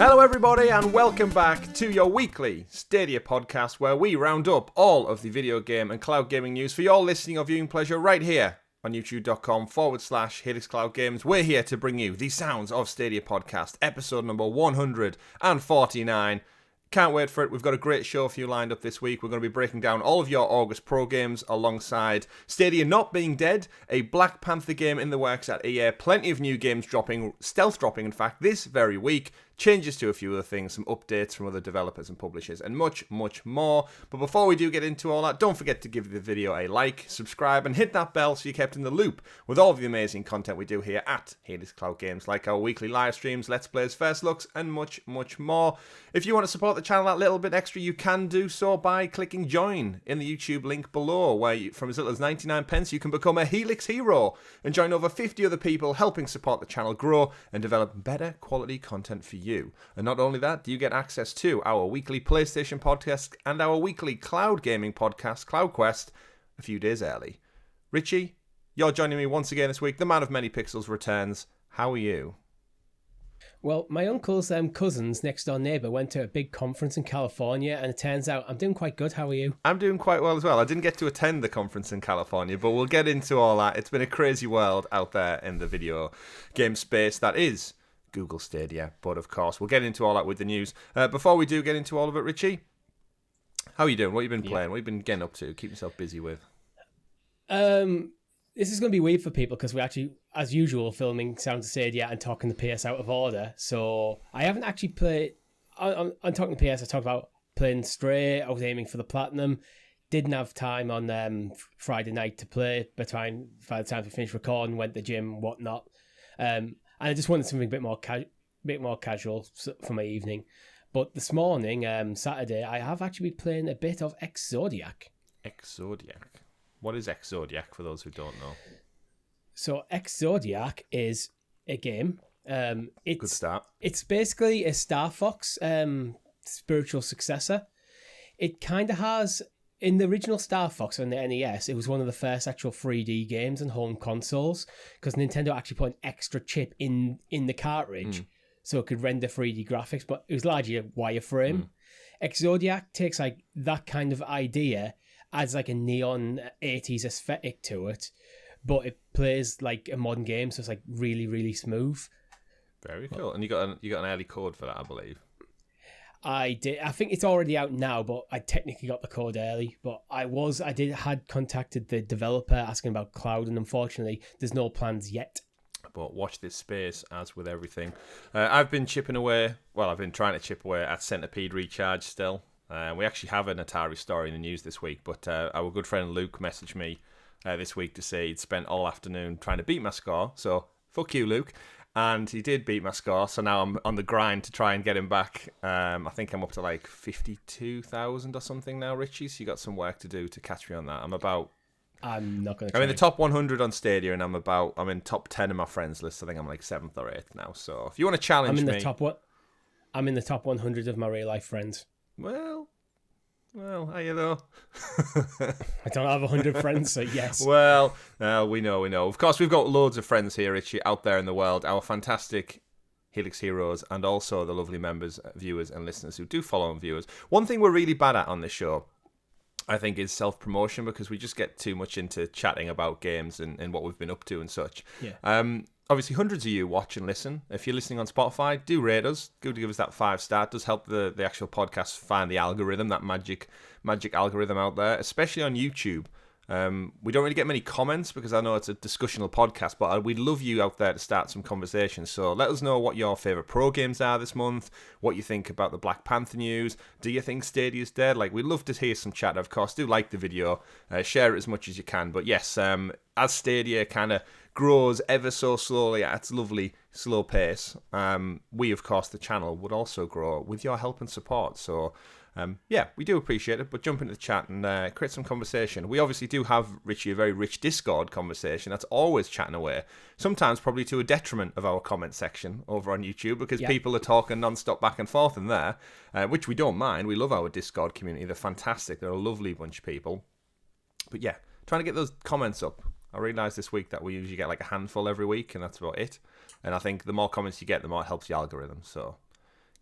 Hello everybody and welcome back to your weekly Stadia podcast where we round up all of the video game and cloud gaming news for your listening or viewing pleasure right here on youtube.com/Helix Cloud Games. We're here to bring you the Sounds of Stadia podcast, episode number 149. Can't wait for it. We've got a great show for you lined up this week. We're going to be breaking down all of your August Pro games alongside Stadia not being dead, a Black Panther game in the works at EA, plenty of new games dropping, stealth dropping in fact, this very week, changes to a few other things, some updates from other developers and publishers, and much, much more. But before we do get into all that, don't forget to give the video a like, subscribe, and hit that bell so you're kept in the loop with all of the amazing content we do here at Helix Cloud Games, like our weekly live streams, Let's Plays, First Looks, and much, much more. If you want to support the channel that little bit extra, you can do so by clicking join in the YouTube link below, where you, from as little as 99 pence, you can become a Helix Hero and join over 50 other people helping support the channel grow and develop better quality content for you. And not only that, you get access to our weekly PlayStation podcast and our weekly cloud gaming podcast, CloudQuest, a few days early. Richie, you're joining me once again this week. The man of many pixels returns. How are you? Well, my uncle's cousin's next door neighbour went to a big conference in California, and it turns out I'm doing quite good. How are you? I'm doing quite well as well. I didn't get to attend the conference in California, but we'll get into all that. It's been a crazy world out there in the video game space that is Google Stadia. But of course, we'll get into all that with the news. Before we do get into all of it, Richie, how are you doing? What have you been playing? What have you been getting up to? Keep yourself busy with? This is going to be weird for people because we're actually, as usual, filming Sounds of Stadia and talking the PS out of order. So I haven't actually played. I'm talking the PS. I talked about playing Stray. I was aiming for the platinum. Didn't have time on Friday night to play. By the time we finished recording, went to the gym, whatnot. And I just wanted something a bit more casual for my evening. But this morning, Saturday, I have actually been playing a bit of Exodiac. Exodiac. What is Exodiac for those who don't know? So Exodiac is a game. Good start. It's basically a Star Fox spiritual successor. It kind of has, in the original Star Fox on the NES, it was one of the first actual 3D games on home consoles because Nintendo actually put an extra chip in the cartridge so it could render 3D graphics, but it was largely a wireframe. Exodiac takes like that kind of idea, adds like a neon 80s aesthetic to it, but it plays like a modern game, so it's like really, really smooth. Very cool. And you got an early code for that, I believe. I did. I think it's already out now, but I technically got the code early. But I had contacted the developer asking about cloud, and unfortunately, there's no plans yet. But watch this space, as with everything. I've been chipping away. Well, I've been trying to chip away at Centipede Recharge still. We actually have an Atari story in the news this week, but our good friend Luke messaged me this week to say he'd spent all afternoon trying to beat my score. So fuck you, Luke. And he did beat my score, so now I'm on the grind to try and get him back. I think I'm up to like 52,000 or something now, Richie. So you got some work to do to catch me on that. I'm not going to. I'm in the top 100 on Stadia, and I'm in top 10 of my friends list. I think I'm like 7th or 8th now. So if you want to challenge me, I'm in the top 100 of my real life friends. Well, how you know? I don't have 100 friends, so yes. Well, we know. Of course, we've got loads of friends here, Richie, out there in the world. Our fantastic Helix Heroes, and also the lovely members, viewers, and listeners who do follow and viewers. One thing we're really bad at on this show, I think, is self-promotion, because we just get too much into chatting about games and what we've been up to and such. Yeah. Obviously, hundreds of you watch and listen. If you're listening on Spotify, do rate us. Good to give us that 5-star. It does help the actual podcast find the algorithm, that magic algorithm out there, especially on YouTube. We don't really get many comments because I know it's a discussional podcast, but we'd love you out there to start some conversations. So let us know what your favourite pro games are this month, what you think about the Black Panther news. Do you think Stadia's dead? We'd love to hear some chat, of course. Do like the video, share it as much as you can. But yes, as Stadia kind of grows ever so slowly at its lovely slow pace, we, of course, the channel would also grow with your help and support. So Yeah, we do appreciate it, but jump into the chat and create some conversation. We obviously do have, Richie, a very rich Discord conversation that's always chatting away, sometimes probably to a detriment of our comment section over on YouTube, because people are talking non-stop back and forth in there, which we don't mind. We love our Discord community. They're fantastic. They're a lovely bunch of people. But yeah, trying to get those comments up. I realised this week that we usually get like a handful every week, and that's about it. And I think the more comments you get, the more it helps the algorithm. So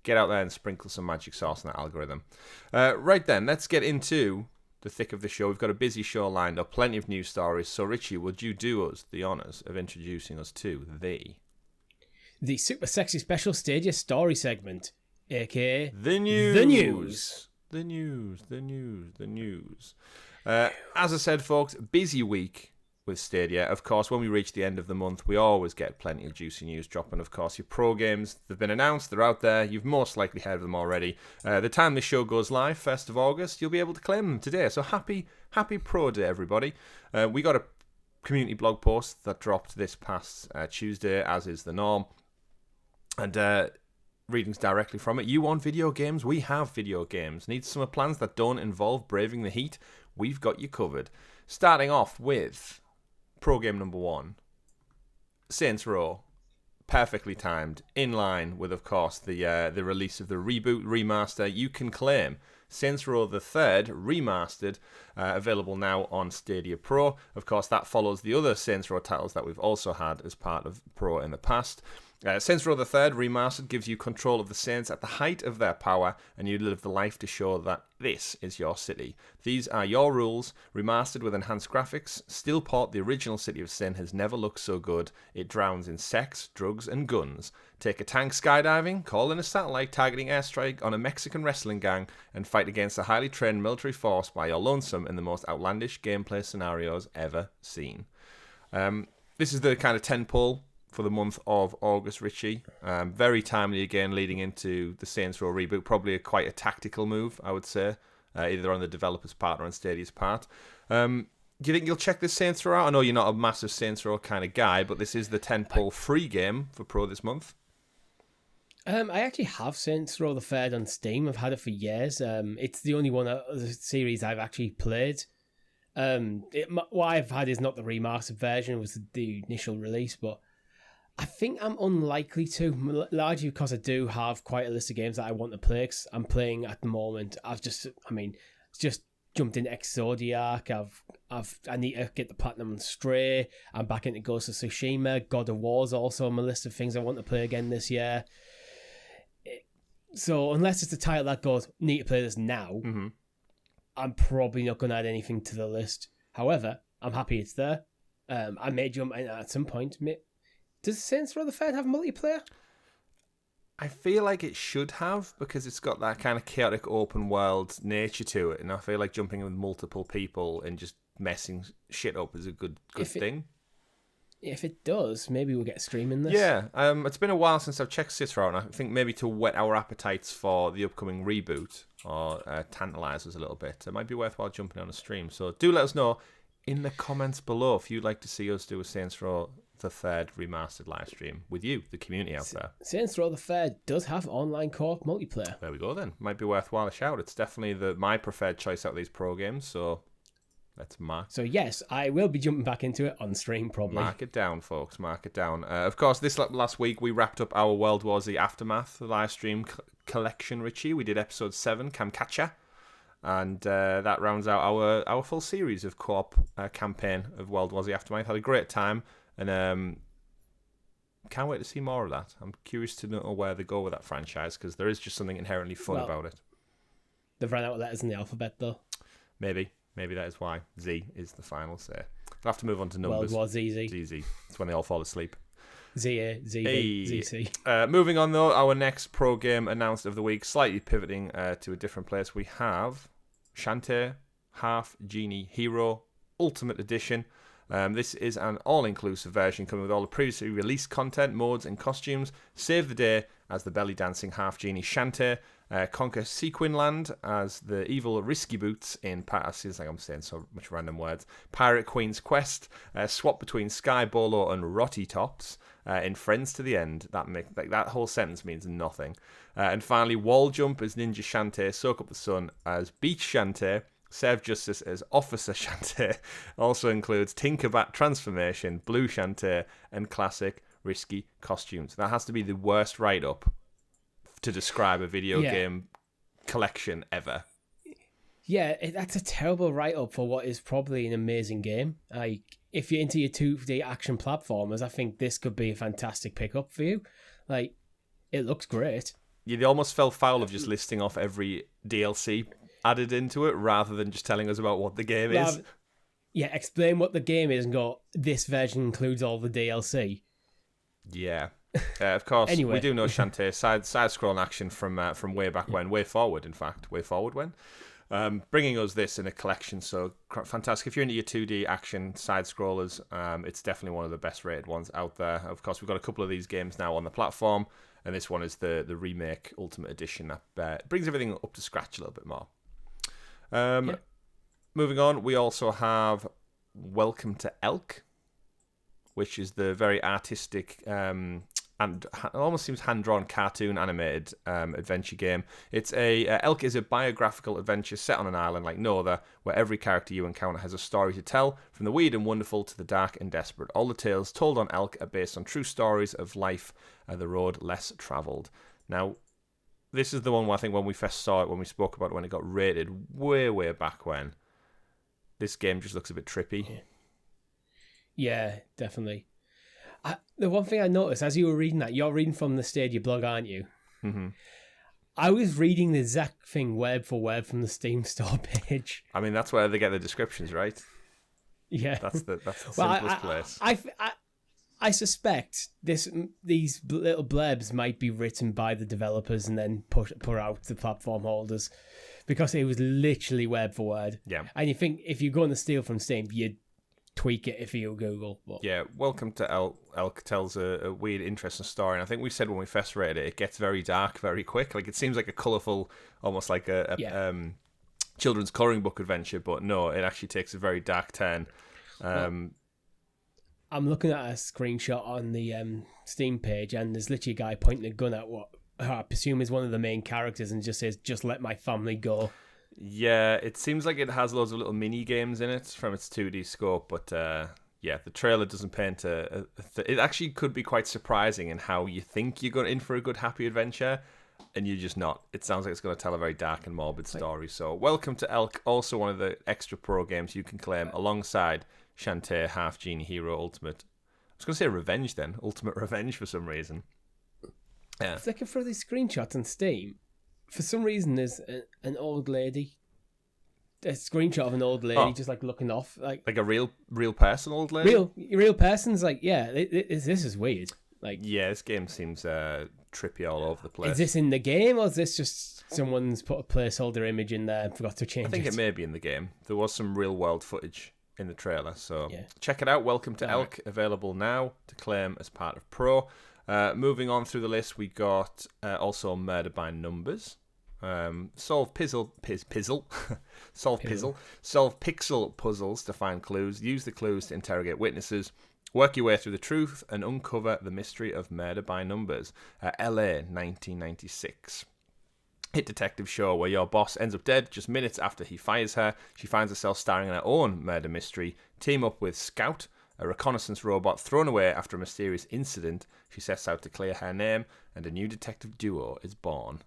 get out there and sprinkle some magic sauce on that algorithm. Right then, let's get into the thick of the show. We've got a busy show lined up, plenty of news stories. So, Richie, would you do us the honours of introducing us to the super sexy special Stadia story segment, aka The News. As I said, folks, busy week with Stadia. Of course, when we reach the end of the month, we always get plenty of juicy news dropping. Of course, your pro games, they've been announced, they're out there. You've most likely heard of them already. The time this show goes live, 1st of August, you'll be able to claim them today. So happy Pro Day, everybody. We got a community blog post that dropped this past Tuesday, as is the norm. And readings directly from it. You want video games? We have video games. Need summer plans that don't involve braving the heat? We've got you covered. Starting off with pro game number 1, Saints Row, perfectly timed, in line with, of course, the release of the reboot remaster. You can claim Saints Row the Third remastered, available now on Stadia Pro. Of course, that follows the other Saints Row titles that we've also had as part of Pro in the past. Saints Row the Third remastered gives you control of the Saints at the height of their power, and you live the life to show that this is your city. These are your rules, remastered with enhanced graphics. Still port, the original City of Sin has never looked so good. It drowns in sex, drugs, and guns. Take a tank skydiving, call in a satellite targeting airstrike on a Mexican wrestling gang, and fight against a highly trained military force by your lonesome in the most outlandish gameplay scenarios ever seen. This is the kind of tentpole for the month of August, Richie. Very timely again, leading into the Saints Row reboot. Probably quite a tactical move, I would say, either on the developer's part or on Stadia's part. Do you think you'll check this Saints Row out? I know you're not a massive Saints Row kind of guy, but this is the tentpole free game for Pro this month. I actually have Saints Row the Third on Steam. I've had it for years. It's the only one of the series I've actually played. What I've had is not the remastered version, it was the initial release, but I think I'm unlikely to, largely because I do have quite a list of games that I want to play. Cause I'm playing at the moment. Just jumped into Exodiac. I need to get the platinum on Stray. I'm back into Ghost of Tsushima. God of War's also on my list of things I want to play again this year. So unless it's a title that goes, need to play this now, I'm probably not going to add anything to the list. However, I'm happy it's there. I may jump in at some point. Does Saints Row the Third have multiplayer? I feel like it should have, because it's got that kind of chaotic open world nature to it, and I feel like jumping in with multiple people and just messing shit up is a good thing. If it does, maybe we'll get streaming this. Yeah, it's been a while since I've checked Saints Row, and I think maybe to whet our appetites for the upcoming reboot or tantalise us a little bit, it might be worthwhile jumping on a stream. So do let us know in the comments below if you'd like to see us do a Saints Row the Third remastered live stream with you, the community out there. Saints Row the Third does have online co-op multiplayer. There we go then. Might be worthwhile a shout. It's definitely my preferred choice out of these pro games, so let's mark. So yes, I will be jumping back into it on stream probably. Mark it down, folks. Mark it down. Of course, this last week we wrapped up our World War Z Aftermath live stream collection, Richie. We did episode 7, Kamchatka. And that rounds out our full series of co-op campaign of World War Z Aftermath. Had a great time. And can't wait to see more of that. I'm curious to know where they go with that franchise, because there is just something inherently fun about it. They've run out of letters in the alphabet, though. Maybe that is why Z is the final say. We'll have to move on to numbers. World War ZZ. ZZ. It's when they all fall asleep. ZA, ZB, ZC. Moving on, though, our next pro game announced of the week, slightly pivoting to a different place. We have Shantae Half Genie Hero Ultimate Edition. This is an all-inclusive version coming with all the previously released content, modes, and costumes. Save the day as the belly dancing half genie Shantae. Conquer Sequinland as the evil Risky Boots in seems like I'm saying so much random words. Pirate Queen's Quest. Swap between Sky Bolo and Rotty Tops in Friends to the End. That whole sentence means nothing. And finally, Wall Jump as Ninja Shantae. Soak Up the Sun as Beach Shantae. Serve Justice as Officer Shantae. Also includes Tinkerbat Transformation, Blue Shantae, and classic Risky costumes. That has to be the worst write-up to describe a video game collection ever. Yeah, that's a terrible write-up for what is probably an amazing game. Like, if you're into your 2D action platformers, I think this could be a fantastic pickup for you. Like, it looks great. Yeah, they almost fell foul of just listing off every DLC added into it rather than just telling us about what the game is. Yeah, explain what the game is and go, this version includes all the DLC. Yeah. Of course, anyway. We do know Shantae side-scrolling action from way back when, way forward, in fact, way forward when. Bringing us this in a collection, so fantastic. If you're into your 2D action side-scrollers, it's definitely one of the best-rated ones out there. Of course, we've got a couple of these games now on the platform, and this one is the remake Ultimate Edition that brings everything up to scratch a little bit more. Moving on, we also have Welcome to Elk, which is the very artistic and almost seems hand-drawn cartoon animated adventure game. It's Elk is a biographical adventure set on an island like no other, where every character you encounter has a story to tell, from the weird and wonderful to the dark and desperate. All the tales told on Elk are based on true stories of life and the road less travelled. Now, this is the one where I think when we first saw it, when we spoke about it, when it got rated way back when, this game just looks a bit trippy. Yeah, definitely. The one thing I noticed as you were reading that, you're reading from the Stadia blog, aren't you? Mm-hmm. I was reading the exact thing word for word from the Steam store page. I mean, that's where they get the descriptions, right? Yeah, that's the simplest place. I suspect these little blurbs might be written by the developers and then put out to platform holders, because it was literally word for word. Yeah, and you think if you're going to steal from Steam, you'd tweak it if you Google. But yeah, Welcome to Elk tells a weird, interesting story, and I think we said when we first read it gets very dark very quick. Like, it seems like a colourful, almost like a children's colouring book adventure, but no, it actually takes a very dark turn. I'm looking at a screenshot on the Steam page, and there's literally a guy pointing a gun at what I presume is one of the main characters and just says, "Just let my family go." Yeah, it seems like it has loads of little mini games in it from its 2D scope, but yeah, the trailer doesn't paint it actually could be quite surprising in how you think you're going in for a good, happy adventure, and you're just not. It sounds like it's going to tell a very dark and morbid story. So, Welcome to Elk, also one of the extra pro games you can claim alongside Shantae, Half Genie Hero, Ultimate. I was going to say Revenge then, Ultimate Revenge for some reason. Yeah. If looking for these screenshots on Steam, for some reason there's an old lady, a screenshot of an old lady just like looking off, like a real person, old lady. Real person's like, yeah, this is weird. Like, yeah, this game seems trippy all over the place. Is this in the game, or is this just someone's put a placeholder image in there and forgot to change it? I think it may be in the game. There was some real world footage in the trailer, so check it out. Welcome to Elk, available now to claim as part of Pro. Moving on through the list, we got also Murder by Numbers, solve pixel puzzles to find clues, use the clues to interrogate witnesses, work your way through the truth, and uncover the mystery of Murder by Numbers. LA 1996. Hit detective show where your boss ends up dead just minutes after he fires her. She finds herself starring in her own murder mystery. Team up with Scout, a reconnaissance robot thrown away after a mysterious incident. She sets out to clear her name, and a new detective duo is born.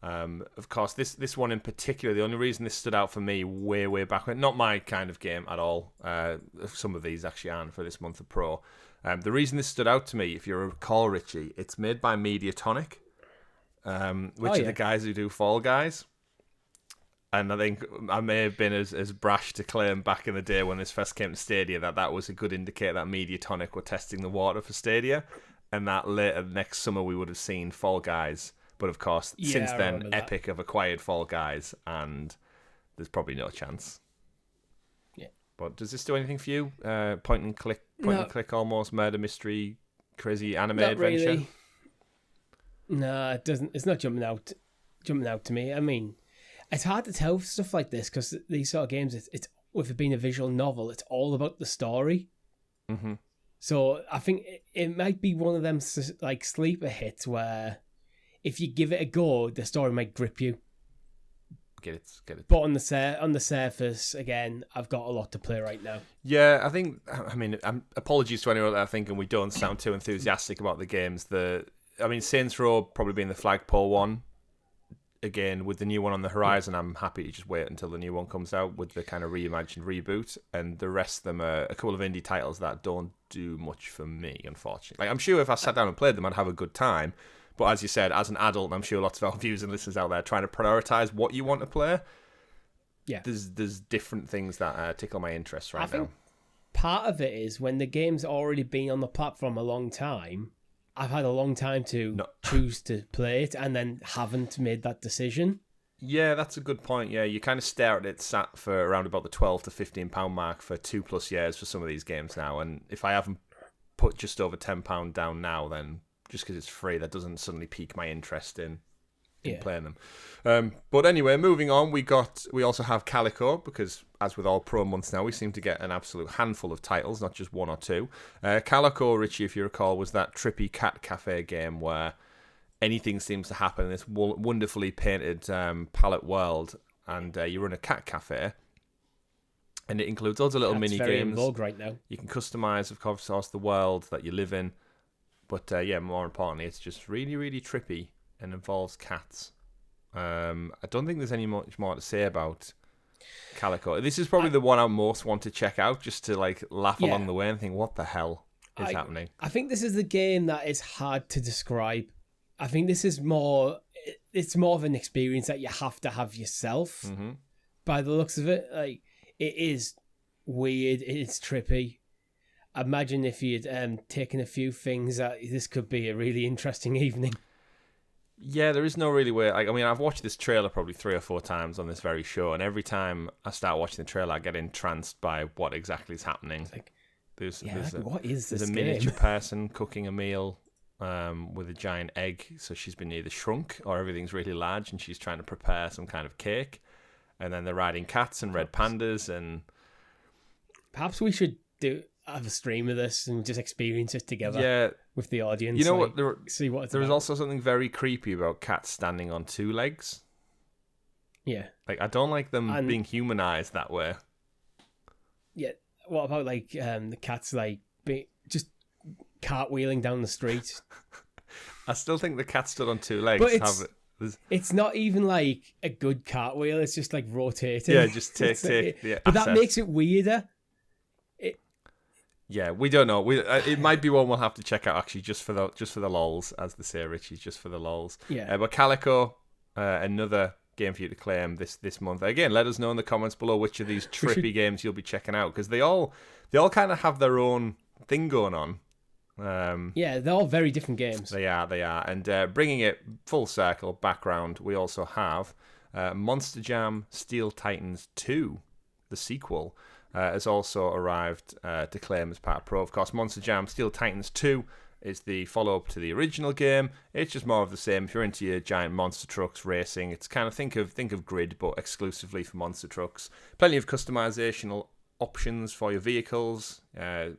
Of course, this one in particular, the only reason this stood out for me way back when, not my kind of game at all. Some of these actually aren't for this month of Pro. The reason this stood out to me, if you recall, Richie, it's made by Mediatonic, which are the guys who do Fall Guys. And I think I may have been as brash to claim back in the day when this first came to Stadia that was a good indicator that Mediatonic were testing the water for Stadia, and that later next summer we would have seen Fall Guys. But of course, since then, Epic have acquired Fall Guys, and there's probably no chance. Yeah. But does this do anything for you? Point and click, almost murder mystery, crazy anime Not adventure. Really. No, it doesn't. It's not jumping out to me. I mean, it's hard to tell for stuff like this because these sort of games, it's with it being a visual novel, it's all about the story. Mm-hmm. So I think it might be one of them like sleeper hits where if you give it a go, the story might grip you. Get it. But on the surface, again, I've got a lot to play right now. Yeah, I mean, apologies to anyone that are thinking we don't sound too enthusiastic about the games. Saints Row probably being the flagpole one. Again, with the new one on the horizon, I'm happy to just wait until the new one comes out with the kind of reimagined reboot. And the rest of them are a couple of indie titles that don't do much for me, unfortunately. Like, I'm sure if I sat down and played them, I'd have a good time. But as you said, as an adult, I'm sure lots of our viewers and listeners out there trying to prioritize what you want to play. Yeah, there's different things that tickle my interest right now. I think part of it is when the game's already been on the platform a long time. I've had a long time to choose to play it and then haven't made that decision. Yeah, that's a good point. Yeah, you kind of stare at it sat for around about the £12 to £15 mark for 2+ years for some of these games now. And if I haven't put just over £10 down now, then just because it's free, that doesn't suddenly pique my interest in playing them. But anyway, moving on, we also have Calico, because as with all pro months now, we seem to get an absolute handful of titles, not just one or two. Calico, Richie, if you recall, was that trippy cat cafe game where anything seems to happen in this wonderfully painted palette world, and you run a cat cafe, and it includes loads of little mini very games. In vogue right now. You can customize, of course, the world that you live in, but more importantly, it's just really, really trippy and involves cats. I don't think there's any much more to say about Calico. This is probably the one I most want to check out, just to like laugh along the way and think, what the hell is happening? I think this is the game that is hard to describe. I think this is it's more of an experience that you have to have yourself. Mm-hmm. By the looks of it, like, it is weird, it's trippy. Imagine if you'd taken a few things, this could be a really interesting evening. Yeah, there is no really way. Like, I mean, I've watched this trailer probably 3 or 4 times on this very show, and every time I start watching the trailer, I get entranced by what exactly is happening. Like, there's what is this There's a miniature person cooking a meal with a giant egg, so she's been either shrunk or everything's really large, and she's trying to prepare some kind of cake. And then they're riding cats and red pandas, and perhaps we should have a stream of this and just experience it together. Yeah. With the audience. You know like, what? See what it's there about. was also something very creepy about cats standing on 2 legs. Yeah. Like, I don't like them being humanized that way. Yeah. What about like the cats like just cartwheeling down the street? I still think the cat stood on 2 legs. But it's not even like a good cartwheel. It's just like rotating. Yeah, just take. Yeah, but that makes it weirder. Yeah, we don't know. It might be one we'll have to check out actually, just for the lols, as they say, Richie, just for the lols. Yeah. But Calico, another game for you to claim this month. Again, let us know in the comments below which of these trippy games you'll be checking out, because they all kind of have their own thing going on. Yeah, they're all very different games. They are, and bringing it full circle background, we also have Monster Jam Steel Titans 2, the sequel. Has also arrived to claim as part of Pro. Of course, Monster Jam Steel Titans 2 is the follow-up to the original game. It's just more of the same. If you're into your giant monster trucks racing, it's kind of think of Grid, but exclusively for monster trucks. Plenty of customizational options for your vehicles.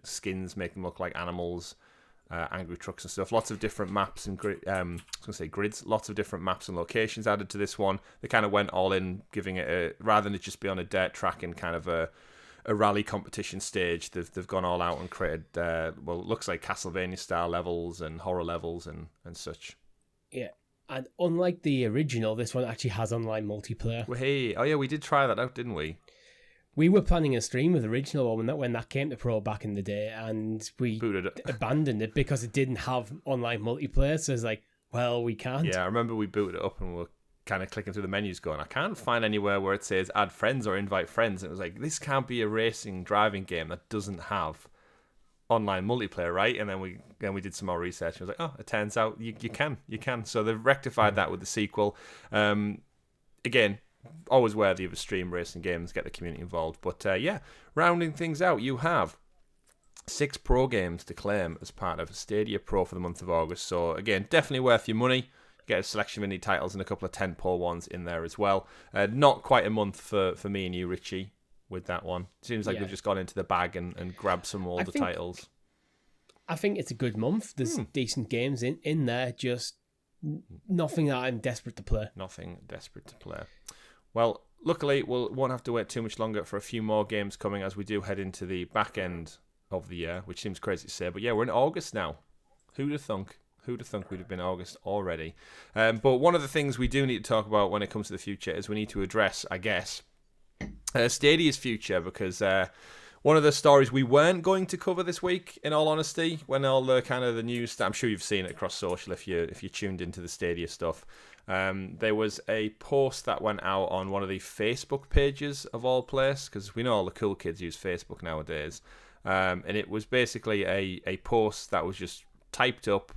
Skins make them look like animals. Angry trucks and stuff. Lots of different maps and grids. Lots of different maps and locations added to this one. They kind of went all in, giving it rather than it just be on a dirt track in kind of a rally competition stage. They've gone all out and created it looks like Castlevania style levels and horror levels and such. Yeah. And unlike the original, this one actually has online multiplayer. Well, hey, oh yeah, we did try that out, didn't we? We were planning a stream with the original one when that came to Pro back in the day, and we abandoned it because it didn't have online multiplayer. So it's like, well, we can't. Yeah, I remember we booted it up and we were kind of clicking through the menus going, I can't find anywhere where it says add friends or invite friends. And it was like, this can't be a racing driving game that doesn't have online multiplayer, right? And then we did some more research and I was like, oh, it turns out you can. So they've rectified that with the sequel. Again, always worthy of a stream, racing games, get the community involved. But rounding things out, you have 6 pro games to claim as part of Stadia Pro for the month of August. So again, definitely worth your money. Get a selection of indie titles and a couple of 10-pole ones in there as well. Not quite a month for me and you, Richie, with that one. Seems like we've just gone into the bag and grabbed some older titles. I think it's a good month. There's decent games in there, just nothing that I'm desperate to play. Nothing desperate to play. Well, luckily, we won't have to wait too much longer for a few more games coming as we do head into the back end of the year, which seems crazy to say. But yeah, we're in August now. Who'd have thunk? Who'd have thunk we'd have been August already? But one of the things we do need to talk about when it comes to the future is we need to address, I guess, Stadia's future, because one of the stories we weren't going to cover this week, in all honesty, when all the kind of the news, I'm sure you've seen it across social if you tuned into the Stadia stuff. There was a post that went out on one of the Facebook pages of all place, because we know all the cool kids use Facebook nowadays, and it was basically a post that was just typed up.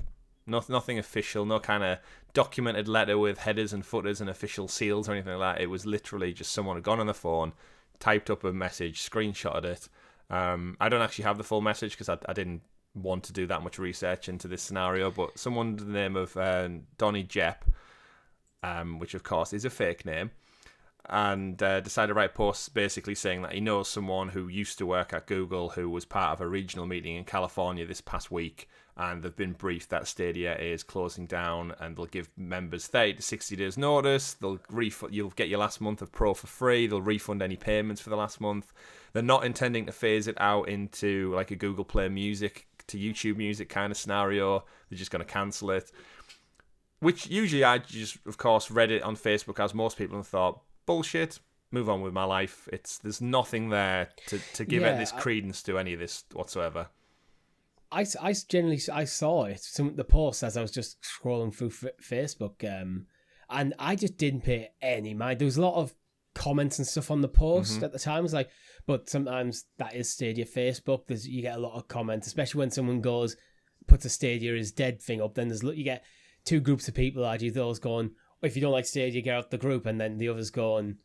Nothing official, no kind of documented letter with headers and footers and official seals or anything like that. It was literally just someone had gone on the phone, typed up a message, screenshotted it. I don't actually have the full message because I didn't want to do that much research into this scenario, but someone under the name of Donny Jepp, which of course is a fake name, and decided to write posts basically saying that he knows someone who used to work at Google who was part of a regional meeting in California this past week, and they've been briefed that Stadia is closing down and they'll give members 30 to 60 days notice. You'll get your last month of Pro for free. They'll refund any payments for the last month. They're not intending to phase it out into like a Google Play Music to YouTube Music kind of scenario. They're just going to cancel it. Which usually I just, of course, read it on Facebook as most people and thought, bullshit, move on with my life. There's nothing there to give it this credence to any of this whatsoever. I saw it, the post as I was just scrolling through Facebook, and I just didn't pay any mind. There was a lot of comments and stuff on the post at the time. I was like, but sometimes that is Stadia Facebook. You get a lot of comments, especially when someone puts a Stadia is dead thing up. Then you get 2 groups of people, those going, if you don't like Stadia, get out the group, and then the others going,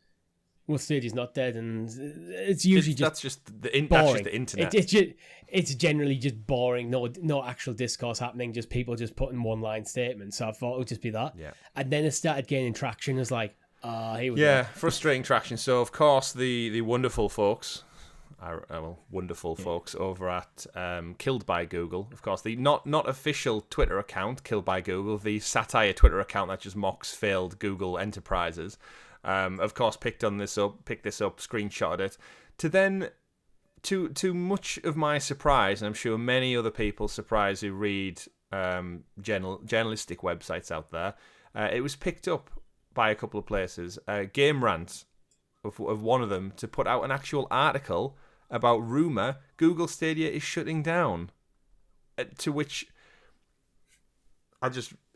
well, Stadia's not dead, and it's usually that's just the internet. It's generally just boring. No actual discourse happening. Just people just putting one-line statements. So I thought it would just be that. Yeah. And then it started gaining traction. It was like, here we go. Frustrating traction. So of course the wonderful folks, folks over at Killed by Google. Of course, the not official Twitter account Killed by Google, the satire Twitter account that just mocks failed Google enterprises. Of course, picked this up, screenshotted it, to then, to much of my surprise, and I'm sure many other people's surprise who read journalistic websites out there, it was picked up by a couple of places. Game Rant of one of them to put out an actual article about rumour Google Stadia is shutting down. To which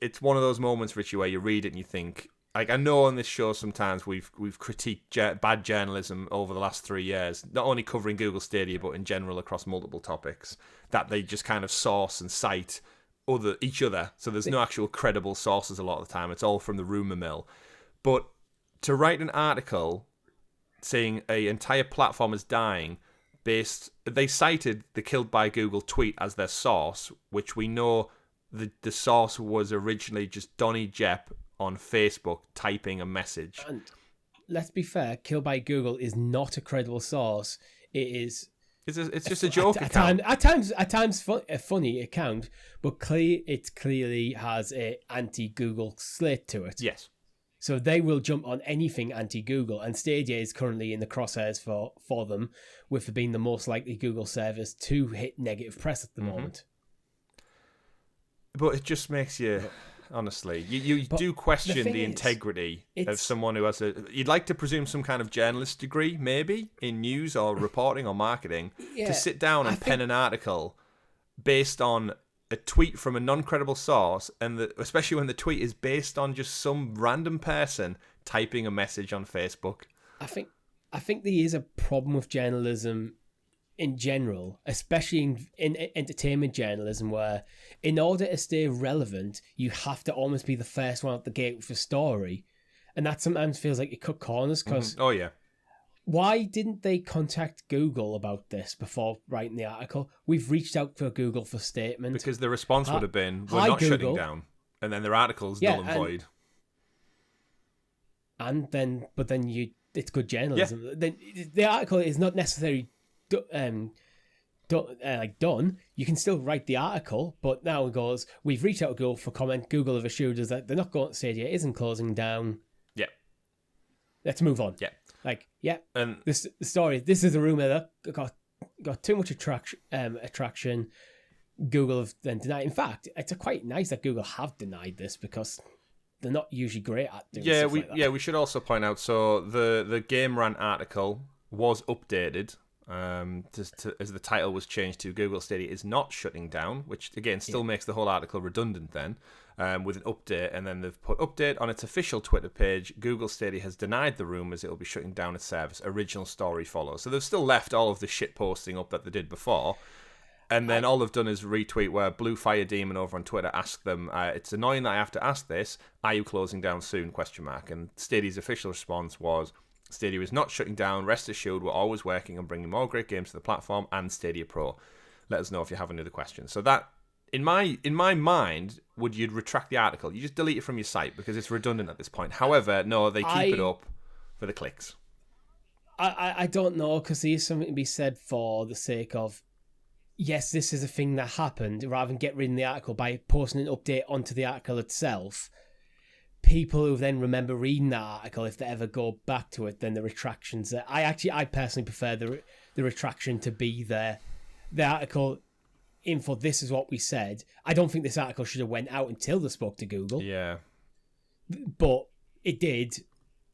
it's one of those moments, Richie, where you read it and you think. Like, I know on this show sometimes we've critiqued bad journalism over the last 3 years, not only covering Google Stadia, but in general across multiple topics, that they just kind of source and cite each other. So there's no actual credible sources a lot of the time. It's all from the rumour mill. But to write an article saying an entire platform is dying they cited the Killed by Google tweet as their source, which we know the source was originally just Donny Jepp on Facebook typing a message. And let's be fair, Killed by Google is not a credible source. It's just a joke account. At times a funny account, but it clearly has a anti-Google slant to it. Yes. So they will jump on anything anti-Google, and Stadia is currently in the crosshairs for them, with it being the most likely Google service to hit negative press at the moment. But it just makes you... Honestly, you do question the integrity of someone who has you'd like to presume some kind of journalist degree, maybe, in news or reporting or marketing, to sit down and pen an article based on a tweet from a non-credible source, and especially when the tweet is based on just some random person typing a message on Facebook. I think there is a problem with journalism in general, especially in entertainment journalism, where in order to stay relevant, you have to almost be the first one out the gate with a story. And that sometimes feels like you cut corners because Oh, yeah. why didn't they contact Google about this before writing the article? We've reached out to Google for statement. Because the response would have been, we're hi, not shutting Google. down. And then their article's null and void. And then, it's good journalism. Yeah. Then the article is not necessarily done. You can still write the article, but now it goes, we've reached out to Google for comment. Google have assured us that they're not going to Stadia, isn't closing down. Yeah. Let's move on. Yeah. And this story, this is a rumor that got too much attraction. Google have then denied. In fact, it's quite nice that Google have denied this because they're not usually great at doing stuff like that. We should also point out, so the Game Rant article was updated as the title was changed to Google Stadia is not shutting down, which again still makes the whole article redundant then, with an update, and then they've put update on its official Twitter page. Google Stadia has denied the rumours it will be shutting down its service. Original story follows. So they've still left all of the shit posting up that they did before. And then all they've done is retweet where Blue Fire Demon over on Twitter asked them, it's annoying that I have to ask this, are you closing down soon, ? And Stadia's official response was, Stadia is not shutting down, rest assured we're always working on bringing more great games to the platform and Stadia Pro. Let us know if you have any other questions. So that, in my mind, you'd retract the article. You just delete it from your site because it's redundant at this point. However, no, they keep it up for the clicks. I don't know, because there is something to be said for the sake of, yes, this is a thing that happened, rather than get rid of the article by posting an update onto the article itself. People who then remember reading that article, if they ever go back to it, then the retractions. I personally prefer the retraction to be there. The article info, this is what we said. I don't think this article should have went out until they spoke to Google. Yeah. But it did.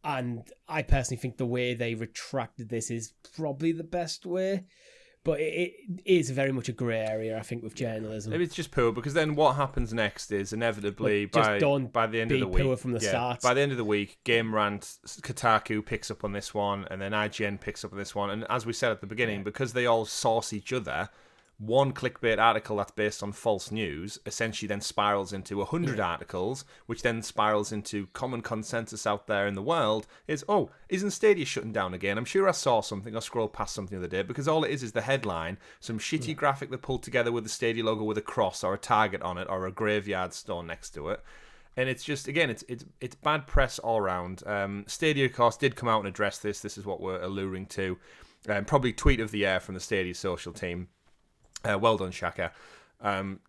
And I personally think the way they retracted this is probably the best way. But it is very much a grey area, I think, with journalism. Maybe it's just poor, because then what happens next is inevitably by the end of the week, from the start. By the end of the week, Game Rant, Kotaku picks up on this one, and then IGN picks up on this one. And as we said at the beginning, because they all source each other, one clickbait article that's based on false news essentially then spirals into 100 articles, which then spirals into common consensus out there in the world is, oh, isn't Stadia shutting down again? I'm sure I saw something, I scrolled past something the other day, because all it is the headline, some shitty graphic they pulled together with the Stadia logo with a cross or a target on it or a graveyard stone next to it. And it's just, again, it's bad press all around. Stadia, of course, did come out and address this. This is what we're alluring to. Probably tweet of the year from the Stadia social team. Well done, Shaka.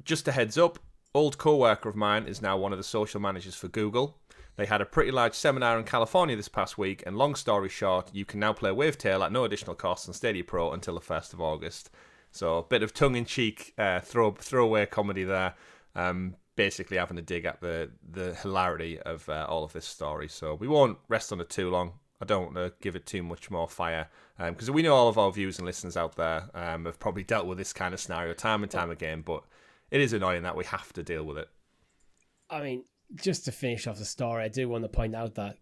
Just a heads up, old co-worker of mine is now one of the social managers for Google. They had a pretty large seminar in California this past week, and long story short, you can now play WaveTale at no additional cost on Stadia Pro until the 1st of August. So a bit of tongue-in-cheek throwaway comedy there, basically having a dig at the hilarity of all of this story. So we won't rest on it too long. I don't want to give it too much more fire, because we know all of our viewers and listeners out there have probably dealt with this kind of scenario time and time again, but it is annoying that we have to deal with it. I mean, just to finish off the story, I do want to point out that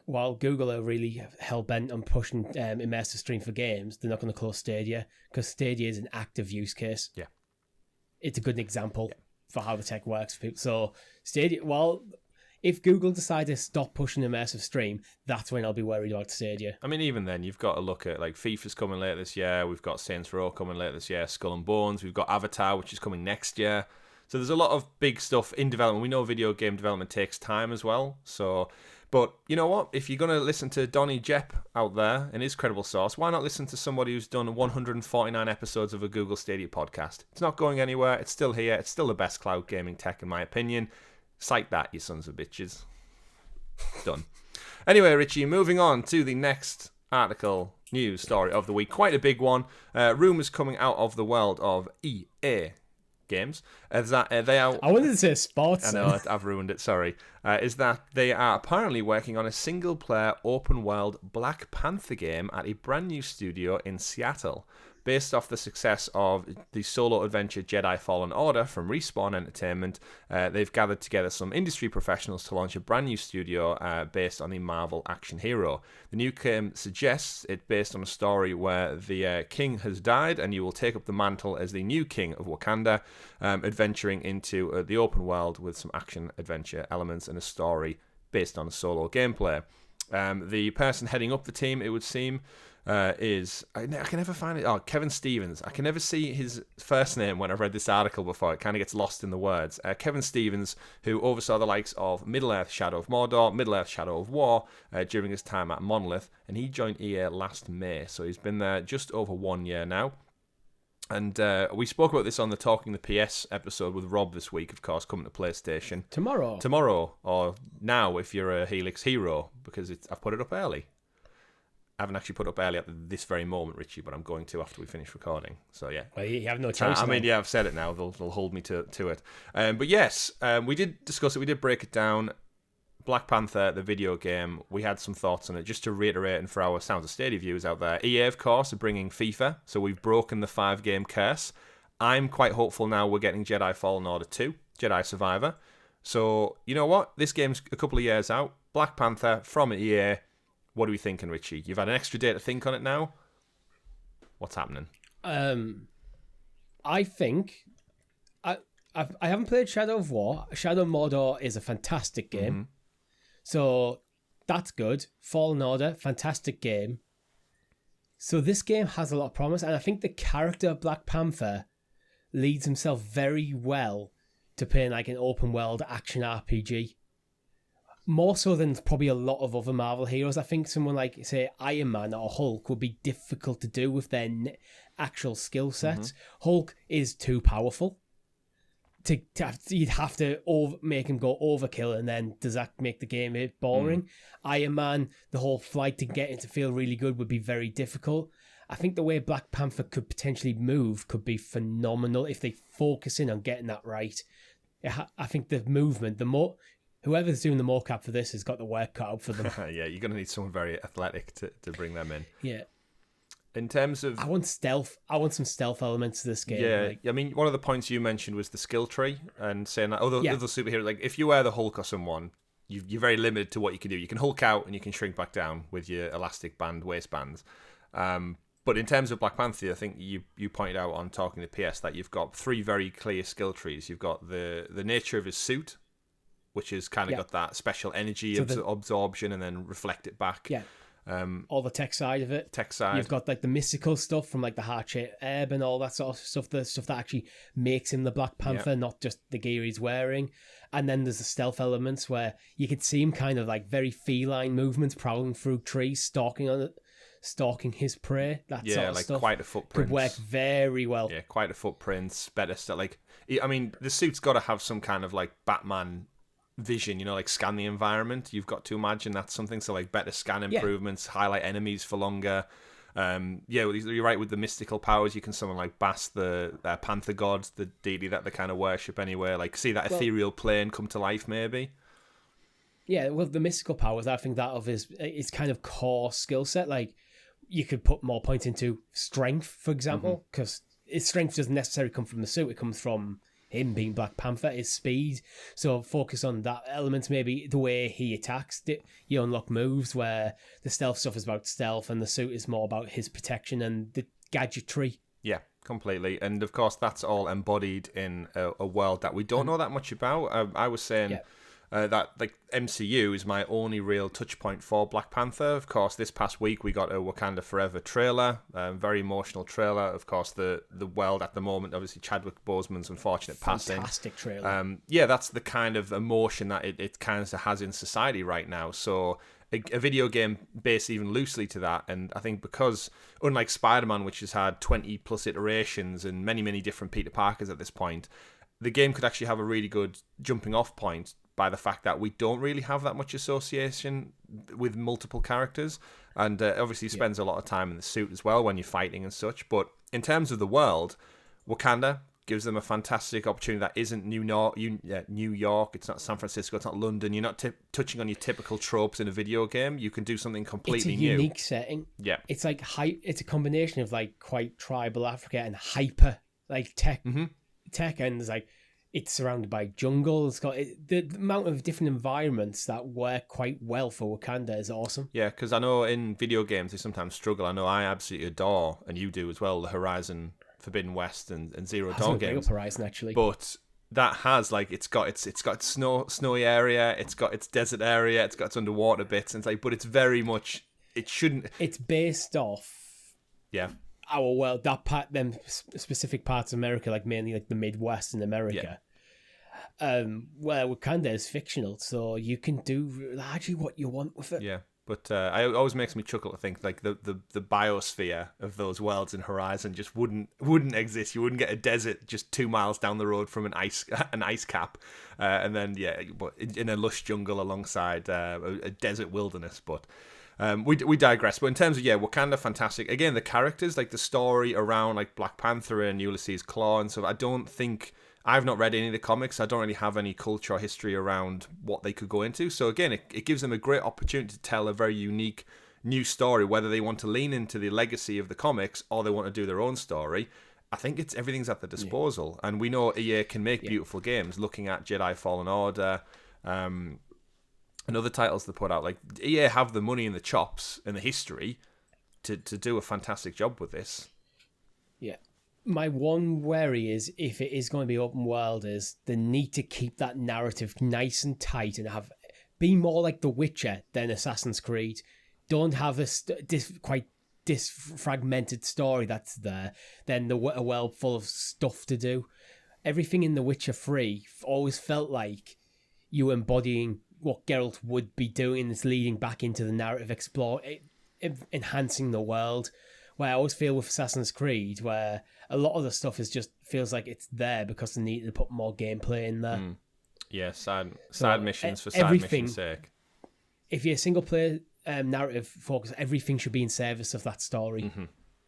while Google are really hell-bent on pushing immersive stream for games, they're not going to close Stadia, because Stadia is an active use case. Yeah. It's a good example for how the tech works for people. So Stadia, if Google decide to stop pushing immersive stream, that's when I'll be worried about Stadia. I mean, even then, you've got to look at, like, FIFA's coming later this year. We've got Saints Row coming later this year. Skull and Bones. We've got Avatar, which is coming next year. So there's a lot of big stuff in development. We know video game development takes time as well. So, but you know what? If you're going to listen to Donny Jepp out there and his credible source, why not listen to somebody who's done 149 episodes of a Google Stadia podcast? It's not going anywhere. It's still here. It's still the best cloud gaming tech, in my opinion. Cite that, you sons of bitches. Done. Anyway, Richie, moving on to the next article, news story of the week. Quite a big one. Rumours coming out of the world of EA Games. That they are. I wanted to say sports. I know, I've ruined it, sorry. Is that they are apparently working on a single-player, open-world Black Panther game at a brand new studio in Seattle. Based off the success of the solo adventure Jedi Fallen Order from Respawn Entertainment, they've gathered together some industry professionals to launch a brand new studio based on the Marvel action hero. The new game suggests it's based on a story where the king has died and you will take up the mantle as the new king of Wakanda, adventuring into the open world with some action adventure elements and a story based on solo gameplay. The person heading up the team, it would seem, is I can never find it. Oh, Kevin Stevens. I can never see his first name when I've read this article before. It kind of gets lost in the words. Kevin Stevens, who oversaw the likes of Middle-earth: Shadow of Mordor, Middle-earth: Shadow of War during his time at Monolith, and he joined EA last May, so he's been there just over 1 year now. And we spoke about this on the Talking the PS episode with Rob this week, of course, coming to PlayStation. Tomorrow, or now if you're a Helix Hero, because I've put it up early. I haven't actually put it up early at this very moment, Richie, but I'm going to after we finish recording. So, yeah. Well, you have no choice. I mean, yeah, I've said it now. They'll hold me to it. But yes, we did discuss it. We did break it down. Black Panther, the video game, we had some thoughts on it. Just to reiterate, and for our Sounds of Stadia viewers out there, EA, of course, are bringing FIFA, so we've broken the 5-game curse. I'm quite hopeful now we're getting Jedi Fallen Order 2, Jedi Survivor. So, you know what? This game's a couple of years out. Black Panther from EA. What are we thinking, Richie? You've had an extra day to think on it now. What's happening? I think... I haven't played Shadow of War. Shadow of Mordor is a fantastic game. Mm-hmm. So that's good. Fallen Order, fantastic game. So this game has a lot of promise, and I think the character of Black Panther leads himself very well to playing like an open world action RPG. More so than probably a lot of other Marvel heroes. I think someone like, say, Iron Man or Hulk would be difficult to do with their actual skill sets. Mm-hmm. Hulk is too powerful. You'd have to make him go overkill, and then does that make the game a bit boring? Iron Man, the whole flight to get him to feel really good would be very difficult. I think the way Black Panther could potentially move could be phenomenal if they focus in on getting that right. I think the movement, whoever's doing the mocap for this has got the work cut out for them. Yeah, you're going to need someone very athletic to bring them in. Yeah. In terms of... I want some stealth elements to this game. Yeah, I mean, one of the points you mentioned was the skill tree, and saying that other superheroes, like if you were the Hulk or someone, you're very limited to what you can do. You can Hulk out and you can shrink back down with your elastic band waistbands. But in terms of Black Panther, I think you pointed out on Talking to PS that you've got 3 very clear skill trees. You've got the nature of his suit, which has kind of got that special energy absorption and then reflect it back. Yeah. All the tech side of it. You've got like the mystical stuff from like the heart-shaped herb and all that sort of stuff. The stuff that actually makes him the Black Panther, not just the gear he's wearing. And then there's the stealth elements where you could see him kind of like very feline movements, prowling through trees, stalking his prey. That sort of stuff. Quite a footprint. Could work very well. Yeah, quite a footprint. Better stuff. Like, I mean, the suit's got to have some kind of like Batman vision, like scan the environment. You've got to imagine that's something. So like better scan improvements, highlight enemies for longer. You're right with the mystical powers. You can summon like Bass, the Panther god, the deity that they kind of worship anyway. Like see that ethereal plane come to life maybe. Yeah, well, the mystical powers, I think that of his kind of core skill set. Like you could put more points into strength, for example, because his strength doesn't necessarily come from the suit. It comes from him being Black Panther, his speed. So focus on that element, maybe the way he attacks. You unlock moves where the stealth stuff is about stealth and the suit is more about his protection and the gadgetry. Yeah, completely. And of course, that's all embodied in a world that we don't know that much about. I was saying... that like MCU is my only real touch point for Black Panther. Of course, this past week we got a Wakanda Forever trailer, very emotional trailer. Of course, the world at the moment, obviously Chadwick Boseman's unfortunate passing. Fantastic trailer. That's the kind of emotion that it kind of has in society right now. So a video game based even loosely to that, and I think because unlike Spider-Man, which has had 20 plus iterations and many, many different Peter Parkers at this point, the game could actually have a really good jumping off point by the fact that we don't really have that much association with multiple characters, and obviously spends a lot of time in the suit as well when you're fighting and such. But in terms of the world, Wakanda gives them a fantastic opportunity that isn't New York, it's not San Francisco, it's not London. You're not touching on your typical tropes in a video game. You can do something completely new. It's a unique setting. Yeah. It's like it's a combination of like quite tribal Africa and hyper like tech, and it's like it's surrounded by jungle. It's got the amount of different environments that work quite well for Wakanda is awesome. Yeah, because I know in video games they sometimes struggle. I know I absolutely adore, and you do as well, the Horizon Forbidden West and Zero Dawn games. Horizon, actually. But that has like it's got its snowy area, it's got its desert area, it's got its underwater bits, and it's like, but it's very much it shouldn't. It's based off our world, that part, them specific parts of America, like mainly like the Midwest in America. Where Wakanda is fictional, so you can do largely what you want with it. Yeah. But it always makes me chuckle to think like the biosphere of those worlds in Horizon just wouldn't exist. You wouldn't get a desert just 2 miles down the road from an ice cap, and then but in a lush jungle alongside a desert wilderness. But we digress. But in terms of Wakanda, fantastic. Again, the characters, like the story around like Black Panther and Ulysses Claw and stuff. I don't think. I've not read any of the comics. I don't really have any culture or history around what they could go into. So again, it gives them a great opportunity to tell a very unique new story, whether they want to lean into the legacy of the comics or they want to do their own story. I think everything's at their disposal. And we know EA can make beautiful games, looking at Jedi Fallen Order, and other titles they put out. Like EA have the money and the chops and the history to do a fantastic job with this. Yeah. My one worry is, if it is going to be open world, is the need to keep that narrative nice and tight and be more like The Witcher than Assassin's Creed. Don't have quite fragmented story that's there, then a world full of stuff to do. Everything in The Witcher 3 always felt like you embodying what Geralt would be doing. It's leading back into the narrative, enhancing the world. Where I always feel with Assassin's Creed, where a lot of the stuff feels like it's there because they need to put more gameplay in there. Yeah, side missions for side missions' sake. If you're a single player narrative focus, everything should be in service of that story. Mm-hmm.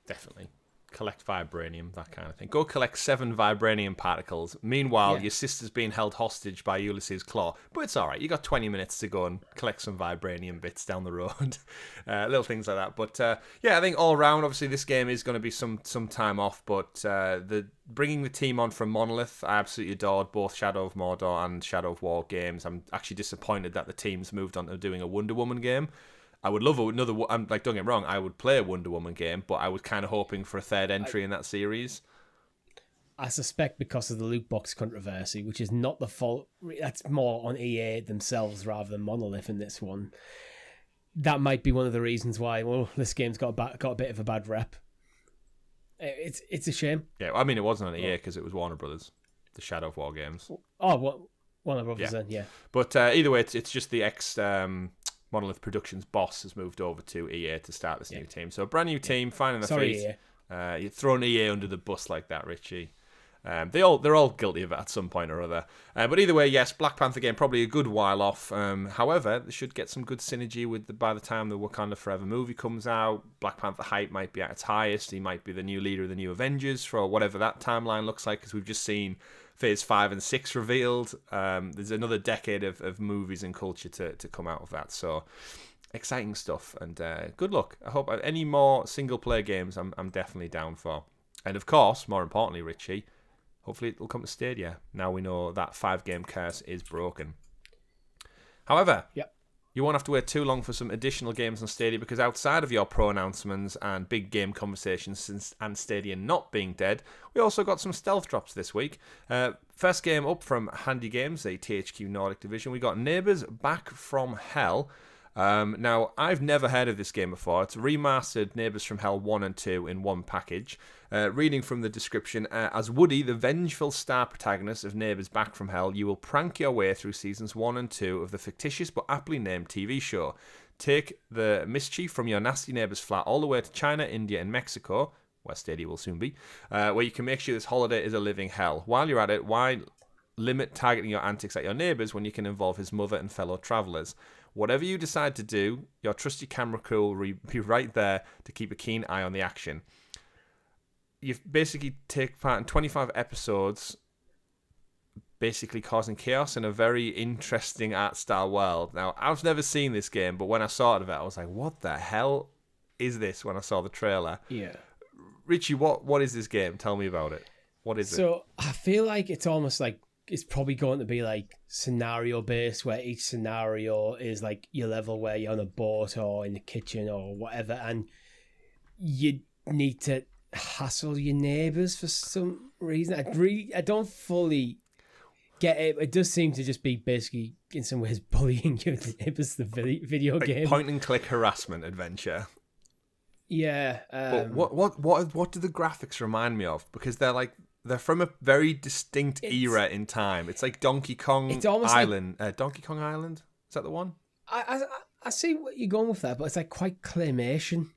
Definitely. Collect vibranium, that kind of thing. Go collect 7 vibranium particles. Meanwhile, your sister's being held hostage by Ulysses Claw. But it's all right. You got 20 minutes to go and collect some vibranium bits down the road. Little things like that. But I think all round, obviously, this game is going to be some time off. But bringing the team on from Monolith, I absolutely adored both Shadow of Mordor and Shadow of War games. I'm actually disappointed that the team's moved on to doing a Wonder Woman game. I would love another. Don't get me wrong. I would play a Wonder Woman game, but I was kind of hoping for a third entry in that series. I suspect because of the loot box controversy, which is not the fault. That's more on EA themselves rather than Monolith in this one. That might be one of the reasons why. Well, this game's got a bit of a bad rep. It's a shame. Yeah, I mean, it wasn't on EA because it was Warner Brothers, the Shadow of War games. Oh, well, Warner Brothers then, yeah. But either way, it's just the Monolith Productions boss has moved over to EA to start this new team. So a brand new team, finding their feet. You're throwing EA under the bus like that, Richie. They're all guilty of it at some point or other. But either way, yes, Black Panther game probably a good while off. However, they should get some good synergy by the time the Wakanda Forever movie comes out. Black Panther hype might be at its highest. He might be the new leader of the new Avengers for whatever that timeline looks like, because we've just seen Phase 5 and 6 revealed. There's another decade of movies and culture to come out of that. So exciting stuff, and good luck. I hope any more single player games I'm definitely down for. And of course, more importantly, Richie, hopefully it will come to Stadia. Now we know that 5-game curse is broken. However, you won't have to wait too long for some additional games on Stadia, because outside of your pro announcements and big game conversations and Stadia not being dead, we also got some stealth drops this week. First game up from Handy Games, the THQ Nordic division, we got Neighbours Back from Hell. Now, I've never heard of this game before. It's remastered Neighbours from Hell 1 and 2 in one package. Reading from the description, as Woody, the vengeful star protagonist of Neighbours Back from Hell, you will prank your way through seasons 1 and 2 of the fictitious but aptly named TV show. Take the mischief from your nasty neighbour's flat all the way to China, India and Mexico, where Stadia will soon be, where you can make sure this holiday is a living hell. While you're at it, why limit targeting your antics at your neighbours when you can involve his mother and fellow travellers? Whatever you decide to do, your trusty camera crew will be right there to keep a keen eye on the action. You basically take part in 25 episodes, basically causing chaos in a very interesting art style world. Now, I've never seen this game, but when I saw it, I was like, what the hell is this when I saw the trailer? Yeah. Richie, what is this game? Tell me about it. What is it? So, I feel like it's almost like it's probably going to be like scenario based, where each scenario is like your level where you're on a boat or in the kitchen or whatever, and you need to hassle your neighbours for some reason. I don't fully get it. It does seem to just be basically, in some ways, bullying your neighbours, the video game. Point and click harassment adventure. Yeah. But what do the graphics remind me of? Because they're from a very distinct era in time. It's like Donkey Kong Island. Donkey Kong Island? Is that the one? I see what you're going with there, but it's like quite claymation.